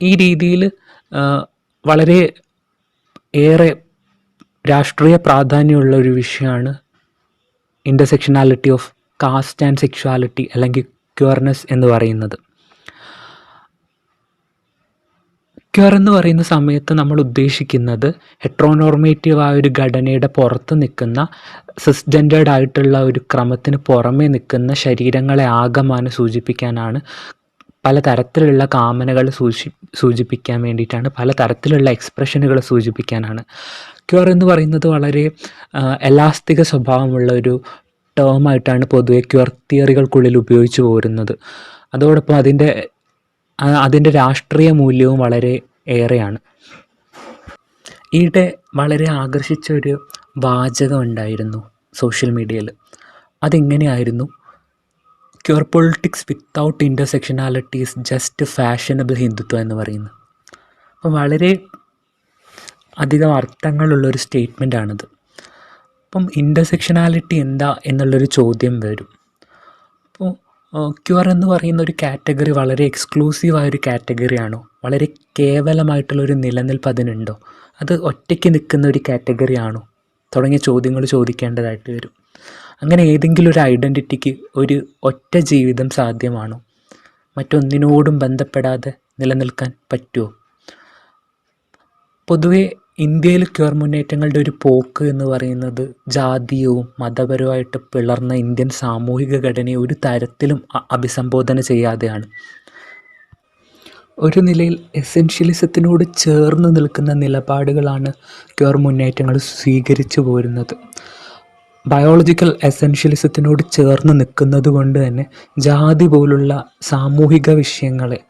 ഈ രീതിയിൽ വളരെ ഏറെ രാഷ്ട്രീയ പ്രാധാന്യമുള്ള ഒരു വിഷയമാണ് ഇൻ്റർസെക്ഷനാലിറ്റി ഓഫ് കാസ്റ്റ് ആൻഡ് സെക്ഷുവാലിറ്റി അല്ലെങ്കിൽ ക്യൂർനെസ് എന്ന് പറയുന്നത്. ക്യൂർ എന്ന് പറയുന്ന സമയത്ത് നമ്മൾ ഉദ്ദേശിക്കുന്നത് ഹെട്രോനോർമേറ്റീവായ ഒരു ഘടനയുടെ പുറത്ത് നിൽക്കുന്ന സിസ്ജെൻഡേർഡ് ആയിട്ടുള്ള ഒരു ക്രമത്തിന് പുറമേ നിൽക്കുന്ന ശരീരങ്ങളെ ആകമാനം സൂചിപ്പിക്കാനാണ്. പലതരത്തിലുള്ള കാമനകൾ സൂചിപ്പിക്കാൻ വേണ്ടിയിട്ടാണ്, പലതരത്തിലുള്ള എക്സ്പ്രഷനുകൾ സൂചിപ്പിക്കാനാണ്. ക്യൂർ എന്ന് പറയുന്നത് വളരെ എലാസ്തിക സ്വഭാവമുള്ള ഒരു ടേമായിട്ടാണ് പൊതുവെ ക്യൂർ തിയറികൾക്കുള്ളിൽ ഉപയോഗിച്ചു പോരുന്നത്. അതോടൊപ്പം അതിൻ്റെ രാഷ്ട്രീയ മൂല്യവും വളരെ ഏറെയാണ്. ഈയിടെ വളരെ ആകർഷിച്ച ഒരു വാചകം ഉണ്ടായിരുന്നു സോഷ്യൽ മീഡിയയിൽ. അതിങ്ങനെയായിരുന്നു: queer politics without intersectionality is just fashionable ഹിന്ദുത്വം എന്ന് പറയുന്നത്. അപ്പം വളരെ അധികം അർത്ഥങ്ങളുള്ളൊരു സ്റ്റേറ്റ്മെൻറ്റാണിത്. അപ്പം ഇൻ്റർസെക്ഷനാലിറ്റി എന്താ എന്നുള്ളൊരു ചോദ്യം വരും. അപ്പോൾ ക്യൂർ എന്ന് പറയുന്ന ഒരു കാറ്റഗറി വളരെ എക്സ്ക്ലൂസീവായൊരു കാറ്റഗറിയാണോ? വളരെ കേവലമായിട്ടുള്ളൊരു നിലനിൽപ്പ് അതിനുണ്ടോ? അത് ഒറ്റയ്ക്ക് നിൽക്കുന്ന ഒരു കാറ്റഗറി ആണോ? തുടങ്ങിയ ചോദ്യങ്ങൾ ചോദിക്കേണ്ടതായിട്ട് വരും. അങ്ങനെ ഏതെങ്കിലും ഒരു ഐഡൻറ്റിറ്റിക്ക് ഒരു ഒറ്റ ജീവിതം സാധ്യമാണോ? മറ്റൊന്നിനോടും ബന്ധപ്പെടാതെ നിലനിൽക്കാൻ പറ്റുമോ? പൊതുവെ ഇന്ത്യയിൽ ക്യൂർ മുന്നേറ്റങ്ങളുടെ ഒരു പോക്ക് എന്ന് പറയുന്നത് ജാതീയവും മതപരവുമായിട്ട് പിളർന്ന ഇന്ത്യൻ സാമൂഹിക ഘടനയെ ഒരു തരത്തിലും അഭിസംബോധന ചെയ്യാതെയാണ്. ഒരു നിലയിൽ എസെൻഷ്യലിസത്തിനോട് ചേർന്ന് നിൽക്കുന്ന നിലപാടുകളാണ് ക്യൂർ മുന്നേറ്റങ്ങൾ സ്വീകരിച്ചു പോരുന്നത്. ബയോളജിക്കൽ എസെൻഷ്യലിസത്തിനോട് ചേർന്ന് നിൽക്കുന്നത് കൊണ്ട് തന്നെ ജാതി പോലുള്ള സാമൂഹിക വിഷയങ്ങളെ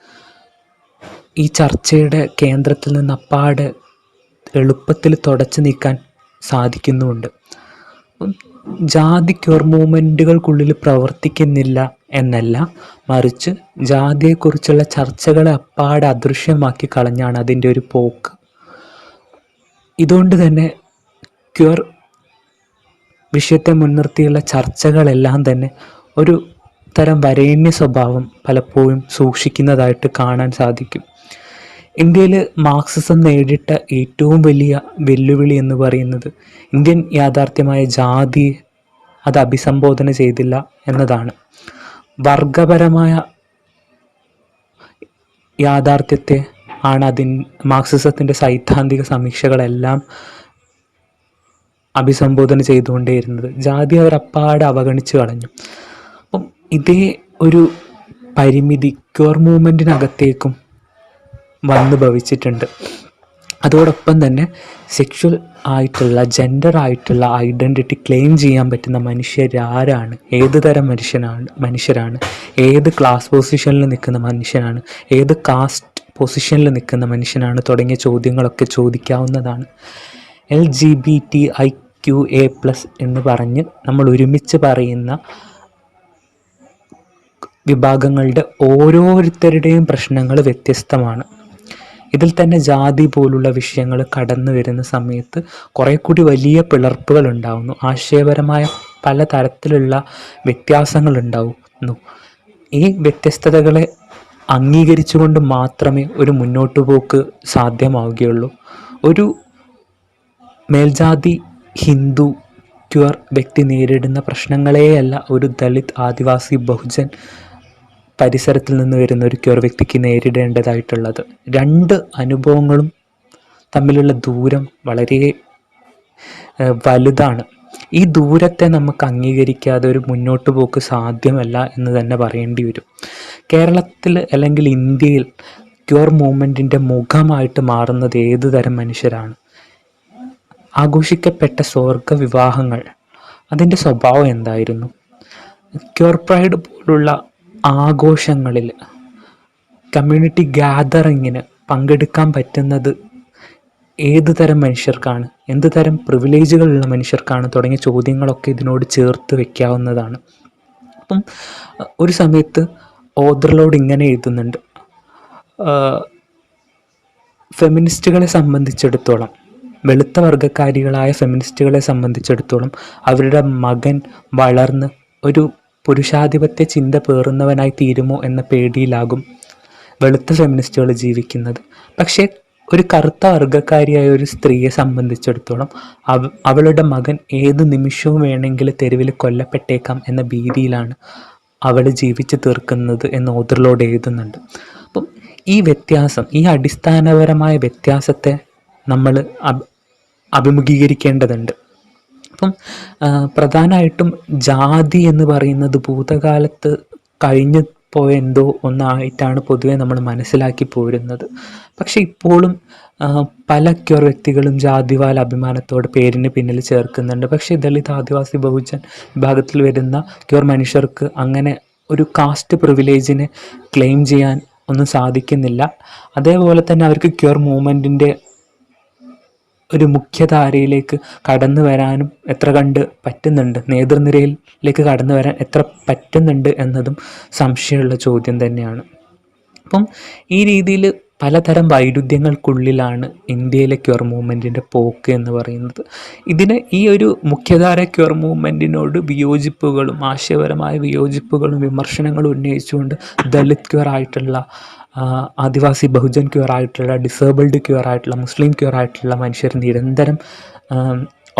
ഈ ചർച്ചയുടെ കേന്ദ്രത്തിൽ നിന്ന് അപ്പാടെ എളുപ്പത്തിൽ തുടച്ചു നീക്കാൻ സാധിക്കുന്നുമുണ്ട്. ജാതി ക്യൂർ മൂവ്മെൻറ്റുകൾക്കുള്ളിൽ പ്രവർത്തിക്കുന്നില്ല എന്നല്ല, മറിച്ച് ജാതിയെക്കുറിച്ചുള്ള ചർച്ചകളെ അപ്പാടെ അദൃശ്യമാക്കി കളഞ്ഞാണ് അതിൻ്റെ ഒരു പോക്ക്. ഇതുകൊണ്ട് തന്നെ ക്യൂർ വിഷയത്തെ മുൻനിർത്തിയുള്ള ചർച്ചകളെല്ലാം തന്നെ ഒരു തരം വരേണ്യ സ്വഭാവം പലപ്പോഴും സൂക്ഷിക്കുന്നതായിട്ട് കാണാൻ സാധിക്കും. ഇന്ത്യയിൽ മാർക്സിസം നേരിട്ട ഏറ്റവും വലിയ വെല്ലുവിളി എന്ന് പറയുന്നത് ഇന്ത്യൻ യാഥാർത്ഥ്യമായ ജാതി അത് അഭിസംബോധന ചെയ്തില്ല എന്നതാണ്. വർഗപരമായ യാഥാർത്ഥ്യത്തെ ആണ് മാർക്സിസത്തിൻ്റെ സൈദ്ധാന്തിക സമീക്ഷകളെല്ലാം അഭിസംബോധന ചെയ്തുകൊണ്ടേയിരുന്നത്. ജാതി അവർ അപ്പാടെ അവഗണിച്ചു കളഞ്ഞു. ഇതേ ഒരു പരിമിതി ക്യൂർ മൂവ്മെൻറ്റിനകത്തേക്കും വന്നു ഭവിച്ചിട്ടുണ്ട്. അതോടൊപ്പം തന്നെ സെക്ഷൽ ആയിട്ടുള്ള ജെൻഡർ ആയിട്ടുള്ള ഐഡൻറ്റിറ്റി ക്ലെയിം ചെയ്യാൻ പറ്റുന്ന മനുഷ്യരാരാണ്, ഏത് തരം മനുഷ്യരാണ്, ഏത് ക്ലാസ് പൊസിഷനിൽ നിൽക്കുന്ന മനുഷ്യനാണ്, ഏത് കാസ്റ്റ് പൊസിഷനിൽ നിൽക്കുന്ന മനുഷ്യനാണ് തുടങ്ങിയ ചോദ്യങ്ങളൊക്കെ ചോദിക്കാവുന്നതാണ്. LGBTIQA+ എന്ന് പറഞ്ഞ് നമ്മൾ ഒരുമിച്ച് പറയുന്ന വിഭാഗങ്ങളുടെ ഓരോരുത്തരുടെയും പ്രശ്നങ്ങൾ വ്യത്യസ്തമാണ്. ഇതിൽ തന്നെ ജാതി പോലുള്ള വിഷയങ്ങൾ കടന്നു വരുന്ന സമയത്ത് കുറേ കൂടി വലിയ പിളർപ്പുകൾ ഉണ്ടാകുന്നു. ആശയപരമായ പല തരത്തിലുള്ള വ്യത്യാസങ്ങൾ ഉണ്ടാകുന്നു. ഈ വ്യത്യസ്തതകളെ അംഗീകരിച്ചുകൊണ്ട് മാത്രമേ ഒരു മുന്നോട്ട് പോക്ക് സാധ്യമാവുകയുള്ളൂ. ഒരു മേൽജാതി ഹിന്ദു ക്യൂർ വ്യക്തി നേരിടുന്ന പ്രശ്നങ്ങളെയല്ല ഒരു ദളിത്, ആദിവാസി, ബഹുജൻ പരിസരത്തിൽ നിന്ന് വരുന്ന ഒരു ക്യൂർ വ്യക്തിക്ക് നേരിടേണ്ടതായിട്ടുള്ളത്. രണ്ട് അനുഭവങ്ങളും തമ്മിലുള്ള ദൂരം വളരെ വലുതാണ്. ഈ ദൂരത്തെ നമുക്ക് അംഗീകരിക്കാതെ ഒരു മുന്നോട്ട് പോക്ക് സാധ്യമല്ല എന്ന് തന്നെ പറയേണ്ടി വരും. കേരളത്തിൽ അല്ലെങ്കിൽ ഇന്ത്യയിൽ ക്യൂർ മൂവ്മെൻറ്റിൻ്റെ മുഖമായിട്ട് മാറുന്നത് ഏത് തരം മനുഷ്യരാണ്? ആഘോഷിക്കപ്പെട്ട സ്വർഗ വിവാഹങ്ങൾ, അതിൻ്റെ സ്വഭാവം എന്തായിരുന്നു? ക്യൂർ പ്രൈഡ് പോലുള്ള ആഘോഷങ്ങളിൽ കമ്മ്യൂണിറ്റി ഗ്യാതറിങ്ങിന് പങ്കെടുക്കാൻ പറ്റുന്നത് ഏത് തരം മനുഷ്യർക്കാണ്, എന്ത് തരം പ്രിവിലേജുകളുള്ള മനുഷ്യർക്കാണ് തുടങ്ങിയ ചോദ്യങ്ങളൊക്കെ ഇതിനോട് ചേർത്ത് വയ്ക്കാവുന്നതാണ്. അപ്പം ഒരു സമയത്ത് ഓദർലോഡ് ഇങ്ങനെ എഴുതുന്നുണ്ട്: ഫെമിനിസ്റ്റുകളെ സംബന്ധിച്ചിടത്തോളം, വെളുത്ത വർഗ്ഗക്കാരികളായ ഫെമിനിസ്റ്റുകളെ സംബന്ധിച്ചിടത്തോളം അവരുടെ മകൻ വളർന്ന് ഒരു പുരുഷാധിപത്യ ചിന്ത പേറുന്നവനായി തീരുമോ എന്ന പേടിയിലാകും വെളുത്ത ഫെമിനിസ്റ്റുകൾ ജീവിക്കുന്നത്. പക്ഷേ ഒരു കറുത്ത വർഗ്ഗക്കാരിയായ ഒരു സ്ത്രീയെ സംബന്ധിച്ചിടത്തോളം അവളുടെ മകൻ ഏത് നിമിഷവും വേണമെങ്കിൽ തെരുവിൽ കൊല്ലപ്പെട്ടേക്കാം എന്ന ഭീതിയിലാണ് അവൾ ജീവിച്ചു തീർക്കുന്നത് എന്ന് ഓദർലോഡ് എഴുതുന്നുണ്ട്. അപ്പം ഈ വ്യത്യാസം, ഈ അടിസ്ഥാനപരമായ വ്യത്യാസത്തെ നമ്മൾ അഭിമുഖീകരിക്കേണ്ടതുണ്ട്. അപ്പം പ്രധാനമായിട്ടും ജാതി എന്ന് പറയുന്നത് ഭൂതകാലത്ത് കഴിഞ്ഞു പോയ എന്തോ ഒന്നായിട്ടാണ് പൊതുവെ നമ്മൾ മനസ്സിലാക്കി പോരുന്നത്. പക്ഷെ ഇപ്പോഴും പല ക്യൂർ വ്യക്തികളും ജാതിവാല അഭിമാനത്തോടെ പേരിന് പിന്നിൽ ചേർക്കുന്നുണ്ട്. പക്ഷേ ദളിത്, ആദിവാസി, ബഹുജൻ വിഭാഗത്തിൽ വരുന്ന ക്യൂർ മനുഷ്യർക്ക് അങ്ങനെ ഒരു കാസ്റ്റ് പ്രിവിലേജിനെ ക്ലെയിം ചെയ്യാൻ ഒന്നും സാധിക്കുന്നില്ല. അതേപോലെ തന്നെ അവർക്ക് ക്യൂർ മൂവ്മെൻറ്റിൻ്റെ ഒരു മുഖ്യധാരയിലേക്ക് കടന്നു വരാനും എത്ര കണ്ട് പറ്റുന്നുണ്ട്, നേതൃനിരയിലേക്ക് കടന്നു വരാൻ എത്ര പറ്റുന്നുണ്ട് എന്നതും സംശയമുള്ള ചോദ്യം തന്നെയാണ്. അപ്പം ഈ രീതിയിൽ പലതരം വൈരുദ്ധ്യങ്ങൾക്കുള്ളിലാണ് ഇന്ത്യയിലെ ക്യൂർ മൂവ്മെൻറ്റിൻ്റെ പോക്ക് എന്ന് പറയുന്നത്. ഇതിന് ഈ ഒരു മുഖ്യധാര ക്യൂർ മൂവ്മെൻറ്റിനോട് വിയോജിപ്പുകളും ആശയപരമായ വിയോജിപ്പുകളും വിമർശനങ്ങളും ഉന്നയിച്ചുകൊണ്ട് ദളിത് ക്യൂർ ആയിട്ടുള്ള, ആദിവാസി ബഹുജൻ ക്യൂർ ആയിട്ടുള്ള, ഡിസേബിൾഡ് ക്യൂർ ആയിട്ടുള്ള, മുസ്ലിം ക്യൂർ ആയിട്ടുള്ള മനുഷ്യർ നിരന്തരം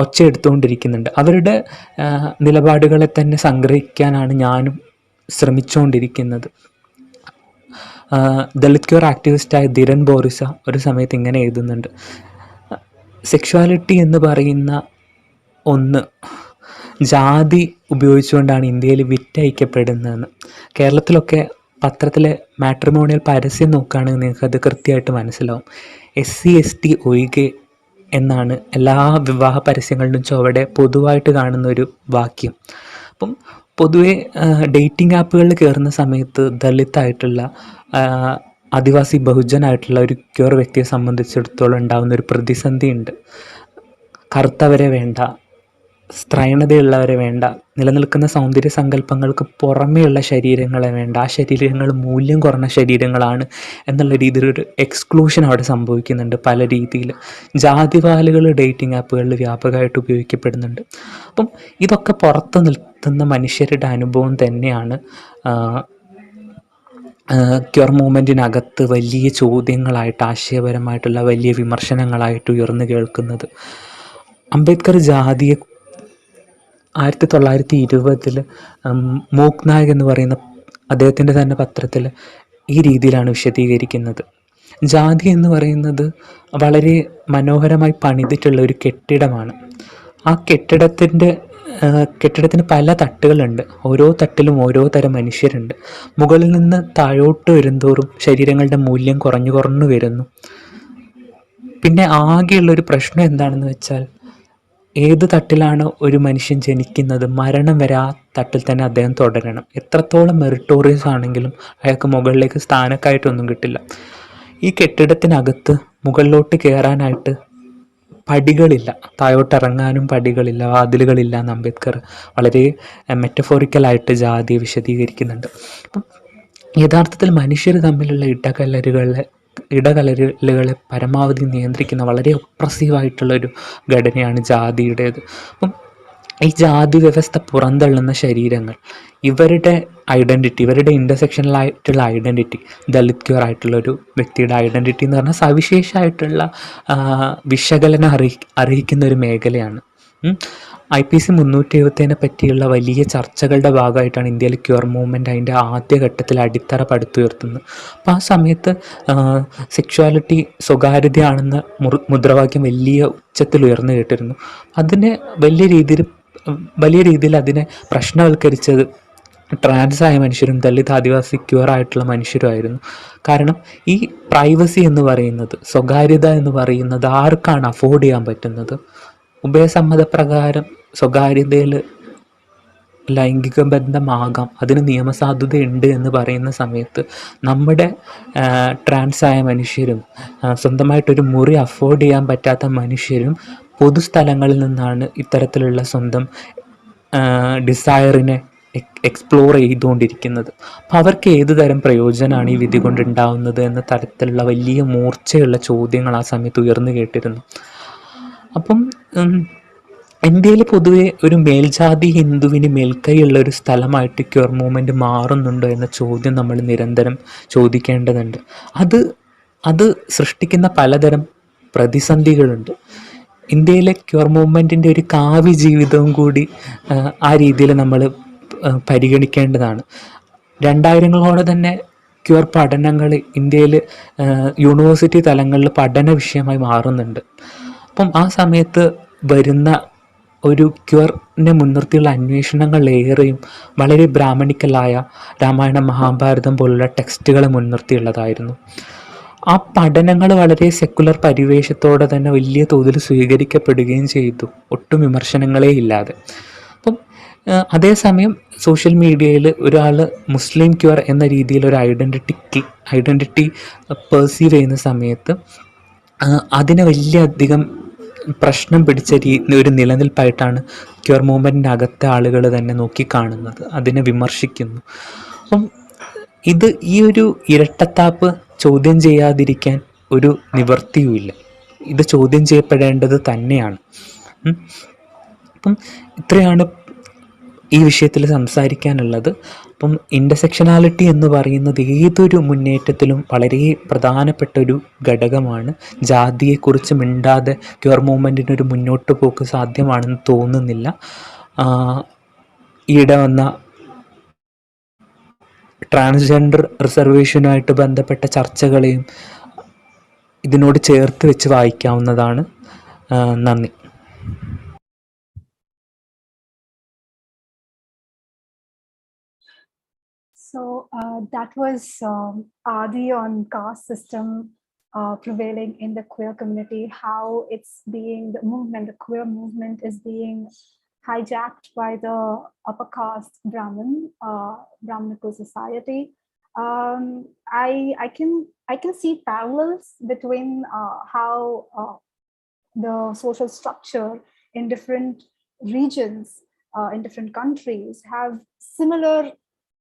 ഒച്ചയെടുത്തുകൊണ്ടിരിക്കുന്നുണ്ട്. അവരുടെ നിലപാടുകളെ തന്നെ സംഗ്രഹിക്കാനാണ് ഞാനും ശ്രമിച്ചുകൊണ്ടിരിക്കുന്നത്. ദളിത് ക്യൂർ ആക്ടിവിസ്റ്റായ ധിരൺ ബോറിസ ഒരു സമയത്ത് ഇങ്ങനെ എഴുതുന്നുണ്ട്: സെക്ഷുവാലിറ്റി എന്ന് പറയുന്ന ഒന്ന് ജാതി ഉപയോഗിച്ചുകൊണ്ടാണ് ഇന്ത്യയിൽ വിറ്റഴിക്കപ്പെടുന്നതെന്ന്. കേരളത്തിലൊക്കെ പത്രത്തിലെ മാട്രിമോണിയൽ പരസ്യം നോക്കുകയാണെങ്കിൽ നിങ്ങൾക്ക് അത് കൃത്യമായിട്ട് മനസ്സിലാവും. SC ST ഒഴികെ എന്നാണ് എല്ലാ വിവാഹ പരസ്യങ്ങളിലും ചുവടെ പൊതുവായിട്ട് കാണുന്ന ഒരു വാക്യം. അപ്പം പൊതുവെ ഡേറ്റിംഗ് ആപ്പുകളിൽ കയറുന്ന സമയത്ത് ദളിതായിട്ടുള്ള, ആദിവാസി ബഹുജനായിട്ടുള്ള ഒരു ക്യൂർ വ്യക്തിയെ സംബന്ധിച്ചിടത്തോളം ഉണ്ടാകുന്ന ഒരു പ്രതിസന്ധി ഉണ്ട്. കറുത്തവരെ വേണ്ട, സ്ത്രൈണതയുള്ളവരെ വേണ്ട, നിലനിൽക്കുന്ന സൗന്ദര്യ സങ്കല്പങ്ങൾക്ക് പുറമേയുള്ള ശരീരങ്ങളെ വേണ്ട, ആ ശരീരങ്ങൾ മൂല്യം കുറഞ്ഞ ശരീരങ്ങളാണ് എന്നുള്ള രീതിയിലൊരു എക്സ്ക്ലൂഷൻ അവിടെ സംഭവിക്കുന്നുണ്ട്. പല രീതിയിൽ ജാതിവാലുകൾ ഡേറ്റിംഗ് ആപ്പുകളിൽ വ്യാപകമായിട്ട് ഉപയോഗിക്കപ്പെടുന്നുണ്ട്. അപ്പം ഇതൊക്കെ പുറത്ത് നിർത്തുന്ന മനുഷ്യരുടെ അനുഭവം തന്നെയാണ് ക്യൂർ മൂവ്മെൻറ്റിനകത്ത് വലിയ ചോദ്യങ്ങളായിട്ട്, ആശയപരമായിട്ടുള്ള വലിയ വിമർശനങ്ങളായിട്ട് ഉയർന്നു കേൾക്കുന്നത്. അംബേദ്കർ ജാതിയെ 1920 മൂക്ക് നായക് എന്ന് പറയുന്ന അദ്ദേഹത്തിൻ്റെ തന്നെ പത്രത്തിൽ ഈ രീതിയിലാണ് വിശദീകരിക്കുന്നത്: ജാതി എന്ന് പറയുന്നത് വളരെ മനോഹരമായി പണിതിട്ടുള്ള ഒരു കെട്ടിടമാണ്. ആ കെട്ടിടത്തിൻ്റെ കെട്ടിടത്തിന് പല തട്ടുകളുണ്ട്. ഓരോ തട്ടിലും ഓരോ തരം മനുഷ്യരുണ്ട്. മുകളിൽ നിന്ന് താഴോട്ട് വരുന്തോറും ശരീരങ്ങളുടെ മൂല്യം കുറഞ്ഞു കുറഞ്ഞു വരുന്നു. പിന്നെ ആകെയുള്ളൊരു പ്രശ്നം എന്താണെന്ന് വെച്ചാൽ, ഏത് തട്ടിലാണ് ഒരു മനുഷ്യൻ ജനിക്കുന്നത്, മരണം വരെ ആ തട്ടിൽ തന്നെ അദ്ദേഹം തുടരണം. എത്രത്തോളം മെറിറ്റോറിയസ് ആണെങ്കിലും അയാൾക്ക് മുകളിലേക്ക് സ്ഥാനക്കയറ്റമൊന്നും കിട്ടില്ല. ഈ കെട്ടിടത്തിനകത്ത് മുകളിലോട്ട് കയറാനായിട്ട് പടികളില്ല, താഴോട്ടിറങ്ങാനും പടികളില്ല, വാതിലുകളില്ല എന്ന് അംബേദ്കർ വളരെ മെറ്റഫോറിക്കലായിട്ട് ജാതിയെ വിശദീകരിക്കുന്നുണ്ട്. അപ്പം യഥാർത്ഥത്തിൽ മനുഷ്യർ തമ്മിലുള്ള ഇടകലരുകളെ പരമാവധി നിയന്ത്രിക്കുന്ന വളരെ ഒപ്രസീവായിട്ടുള്ളൊരു ഘടനയാണ് ജാതിയുടേത്. അപ്പം ഈ ജാതി വ്യവസ്ഥ പുറന്തള്ളുന്ന ശരീരങ്ങൾ, ഇവരുടെ ഐഡൻറ്റിറ്റി, ഇവരുടെ ഇൻ്റർസെക്ഷണലായിട്ടുള്ള ഐഡൻറ്റിറ്റി, ദളിത് ക്യൂർ ആയിട്ടുള്ളൊരു വ്യക്തിയുടെ ഐഡൻറ്റിറ്റി എന്ന് പറഞ്ഞാൽ സവിശേഷമായിട്ടുള്ള വിശകലനം അറിയിക്കുന്ന ഒരു മേഖലയാണ്. IPC 370 പറ്റിയുള്ള വലിയ ചർച്ചകളുടെ ഭാഗമായിട്ടാണ് ഇന്ത്യയിൽ ക്യൂർ മൂവ്മെൻറ്റ് അതിൻ്റെ ആദ്യഘട്ടത്തിൽ അടിത്തറ പടുത്തുയർത്തുന്നത്. അപ്പോൾ ആ സമയത്ത് സെക്ഷുവാലിറ്റി സ്വകാര്യതയാണെന്ന മുദ്രാവാക്യം വലിയ ഉച്ചത്തിൽ ഉയർന്നു കേട്ടിരുന്നു. അതിനെ വലിയ രീതിയിൽ അതിനെ പ്രശ്നവൽക്കരിച്ചത് ട്രാൻസായ മനുഷ്യരും ദളിത് ആദിവാസി ക്യൂറായിട്ടുള്ള മനുഷ്യരുമായിരുന്നു. കാരണം ഈ പ്രൈവസി എന്ന് പറയുന്നത്, സ്വകാര്യത എന്ന് പറയുന്നത് ആർക്കാണ് അഫോർഡ് ചെയ്യാൻ പറ്റുന്നത്? ഉഭയസമ്മതപ്രകാരം സ്വകാര്യതയിൽ ലൈംഗിക ബന്ധമാകാം, അതിന് നിയമസാധുതയുണ്ട് എന്ന് പറയുന്ന സമയത്ത് നമ്മുടെ ട്രാൻസായ മനുഷ്യരും സ്വന്തമായിട്ടൊരു മുറി അഫോർഡ് ചെയ്യാൻ പറ്റാത്ത മനുഷ്യരും പൊതുസ്ഥലങ്ങളിൽ നിന്നാണ് ഇത്തരത്തിലുള്ള സ്വന്തം ഡിസയറിനെ എക്സ്പ്ലോർ ചെയ്തുകൊണ്ടിരിക്കുന്നത്. അപ്പം അവർക്ക് ഏത് തരം പ്രയോജനമാണ് ഈ വിധി കൊണ്ടുണ്ടാവുന്നത് എന്ന തരത്തിലുള്ള വലിയ മൂർച്ചയുള്ള ചോദ്യങ്ങൾ ആ സമയത്ത് ഉയർന്നു കേട്ടിരുന്നു. അപ്പം ഇന്ത്യയിൽ പൊതുവെ ഒരു മേൽജാതി ഹിന്ദുവിന് മേൽക്കൈയുള്ള ഒരു സ്ഥലമായിട്ട് ക്യൂർ മൂവ്മെൻറ്റ് മാറുന്നുണ്ടോ എന്ന ചോദ്യം നമ്മൾ നിരന്തരം ചോദിക്കേണ്ടതുണ്ട്. അത് സൃഷ്ടിക്കുന്ന പലതരം പ്രതിസന്ധികളുണ്ട്. ഇന്ത്യയിലെ ക്യൂർ മൂവ്മെൻറ്റിൻ്റെ ഒരു കാവ്യ ജീവിതവും കൂടി ആ രീതിയിൽ നമ്മൾ പരിഗണിക്കേണ്ടതാണ്. 2000-ങ്ങളോടെ തന്നെ ക്യൂർ പഠനങ്ങൾ ഇന്ത്യയിൽ യൂണിവേഴ്സിറ്റി തലങ്ങളിൽ പഠന വിഷയമായി മാറുന്നുണ്ട്. അപ്പം ആ സമയത്ത് വരുന്ന ഒരു ക്യൂറിനെ മുൻനിർത്തിയുള്ള അന്വേഷണങ്ങൾ ഏറെയും വളരെ ബ്രാഹ്മണിക്കലായ രാമായണം മഹാഭാരതം പോലുള്ള ടെക്സ്റ്റുകളെ മുൻനിർത്തിയുള്ളതായിരുന്നു. ആ പഠനങ്ങൾ വളരെ സെക്കുലർ പരിവേഷത്തോടെ തന്നെ വലിയ തോതിൽ സ്വീകരിക്കപ്പെടുകയും ചെയ്തു, ഒട്ടും വിമർശനങ്ങളേ ഇല്ലാതെ. അപ്പം അതേസമയം സോഷ്യൽ മീഡിയയിൽ ഒരാൾ മുസ്ലിം ക്യൂർ എന്ന രീതിയിൽ ഒരു ഐഡൻറ്റിറ്റി പെർസീവ് ചെയ്യുന്ന സമയത്ത് അതിനെ വലിയധികം പ്രശ്നം പിടിച്ച ഒരു നിലനിൽപ്പായിട്ടാണ് ക്യൂർ മൂവ്മെൻറ്റിൻ്റെ അകത്തെ ആളുകൾ തന്നെ നോക്കിക്കാണുന്നത്, അതിനെ വിമർശിക്കുന്നു. അപ്പം ഈ ഒരു ഇരട്ടത്താപ്പ് ചോദ്യം ചെയ്യാതിരിക്കാൻ ഒരു നിവർത്തിയുമില്ല. ഇത് ചോദ്യം ചെയ്യപ്പെടേണ്ടത് തന്നെയാണ്. അപ്പം ഇത്രയാണ് ഈ വിഷയത്തിൽ സംസാരിക്കാനുള്ളത്. അപ്പം ഇൻ്റർസെക്ഷനാലിറ്റി എന്ന് പറയുന്നത് ഏതൊരു മുന്നേറ്റത്തിലും വളരെ പ്രധാനപ്പെട്ട ഒരു ഘടകമാണ്. ജാതിയെക്കുറിച്ച് മിണ്ടാതെ ക്യൂർ മൂവ്മെൻറ്റിനൊരു മുന്നോട്ട് പോക്ക് സാധ്യമാണെന്ന് തോന്നുന്നില്ല. ഈയിടെ വന്ന ട്രാൻസ്ജെൻഡർ റിസർവേഷനുമായിട്ട് ബന്ധപ്പെട്ട ചർച്ചകളെയും ഇതിനോട് ചേർത്ത് വെച്ച് വായിക്കാവുന്നതാണ്. നന്ദി. So that was Adi on caste system prevailing in the queer community, how it's being, the queer movement is being hijacked by the upper caste Brahminical society. I can see parallels between how the social structure in different regions, in different countries have similar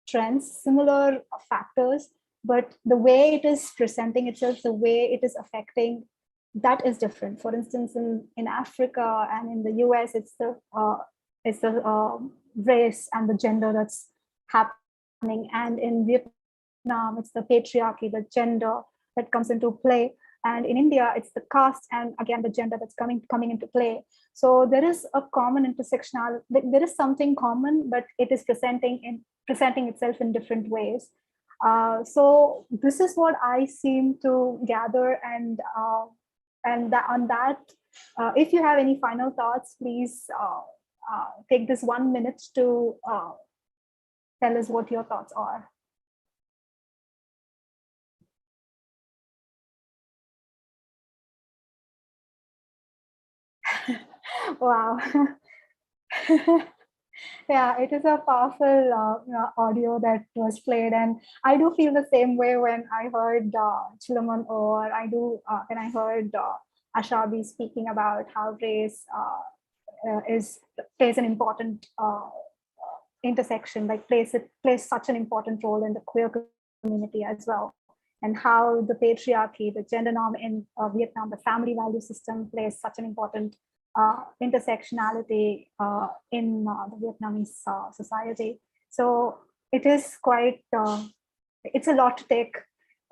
trends, similar factors, but the way it is presenting itself, the way it is affecting, that is different. For instance, in Africa and in the US, it's the race and the gender that's happening, and in Vietnam, it's the patriarchy, the gender that comes into play, and in India, it's the caste and again the gender that's coming into play. So there is a common intersectional, there is something common, but it is presenting itself in different ways. So this is what I seem to gather, and on that, if you have any final thoughts, please take this 1 minute to tell us what your thoughts are. Wow. Yeah, it is a powerful audio that was played, and I do feel the same way when I heard Chilaman, or I do when I heard Ashabi speaking about how race plays an important intersection, like plays such an important role in the queer community as well, and how the patriarchy, the gender norm in Vietnam, the family value system plays such an important intersectionality in the Vietnamese society. So it is quite, it's a lot to take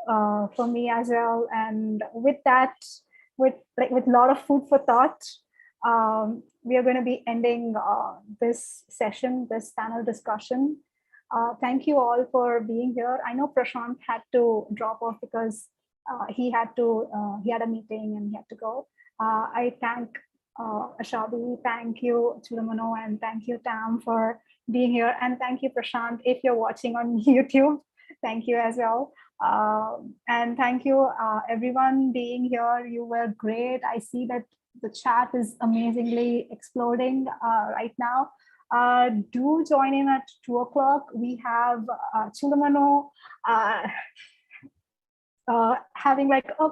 for me as well. And with that, with a lot of food for thought, we are going to be ending this session, this panel discussion. Thank you all for being here. I know Prashant had to drop off because he had a meeting and he had to go. I thank Ashabi, thank you Chulamano, and thank you Tam for being here, and thank you Prashant if you're watching on YouTube. Thank you as well, and thank you everyone being here. You were great. I see that the chat is amazingly exploding right now. Do join in at 2 o'clock. We have Chulamano having like a,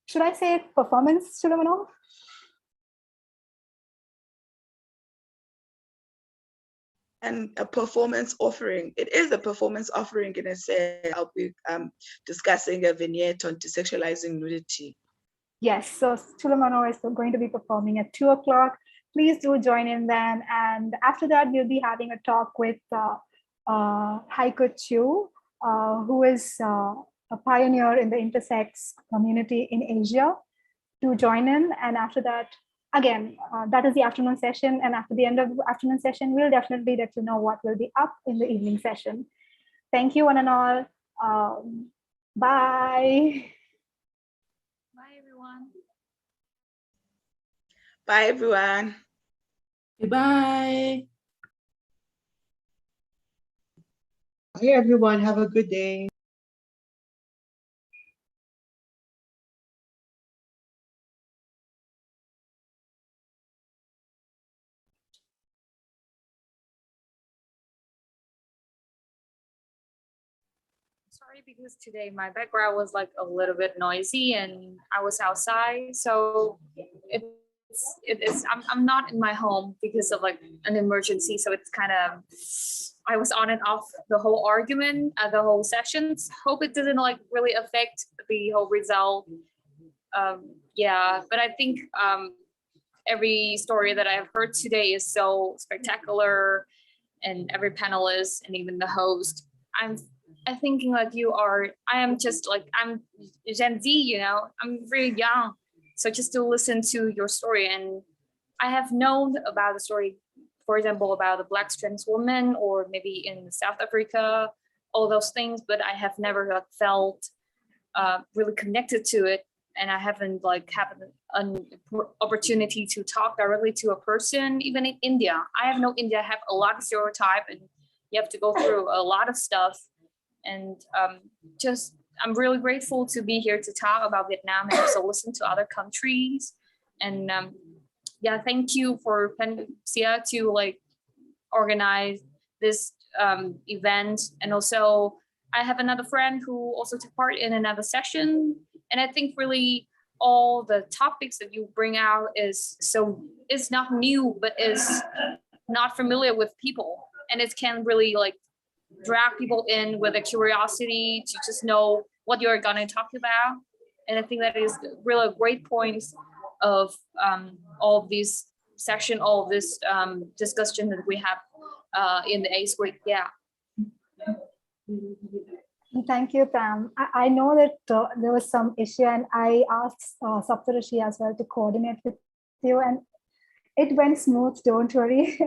should I say performance, Chulamano? And a performance offering. It is a performance offering in a sense. I'll be discussing a vignette on desexualizing nudity. Yes, so Chulamano is going to be performing at 2 o'clock. Please do join in then. And after that, we'll be having a talk with Heiko Chu, who is a pioneer in the intersex community in Asia, to join in. And after that, again, that is the afternoon session. And after the end of the afternoon session, we'll definitely let you know what will be up in the evening session. Thank you one and all. Bye. Bye, everyone. Bye, everyone. Goodbye. Bye, everyone. Have a good day. Sorry, because today my background was like a little bit noisy and I was outside, so I'm not in my home because of like an emergency, so it's kind of, I was on and off the whole argument, the whole sessions. Hope it didn't like really affect the whole result. Yeah, but I think every story that I've heard today is so spectacular, and every panelist and even the host. I'm thinking like I am just like, I'm Gen Z, you know, I'm very young. So just to listen to your story, and I have known about the story, for example, about the Black trans woman, or maybe in South Africa, all those things, but I have never like felt really connected to it. And I haven't like had an opportunity to talk directly to a person, even in India. I have known India have a lot of stereotype, and you have to go through a lot of stuff. And just, I'm really grateful to be here to talk about Vietnam and also listen to other countries. And yeah, thank you for PanACEa to like organize this event. And also I have another friend who also took part in another session. And I think really all the topics that you bring out is not new, but is not familiar with people. And it can really like drag people in with a curiosity to just know what you're gonna talk about. And I think that is really a great point of all of these section, all of this discussion that we have in the ACE week. Yeah. Thank you, Pam. I know that there was some issue, and I asked Saptarishi as well to coordinate with you, and it went smooth, don't worry.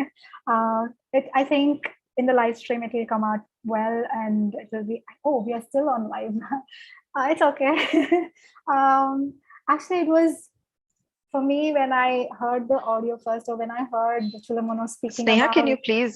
I think in the live stream it will come out well, and it will be, oh, we are still on live. It's okay. Actually, it was for me, when I heard the audio first, or when I heard Chulamono speaking Sneha, about can you please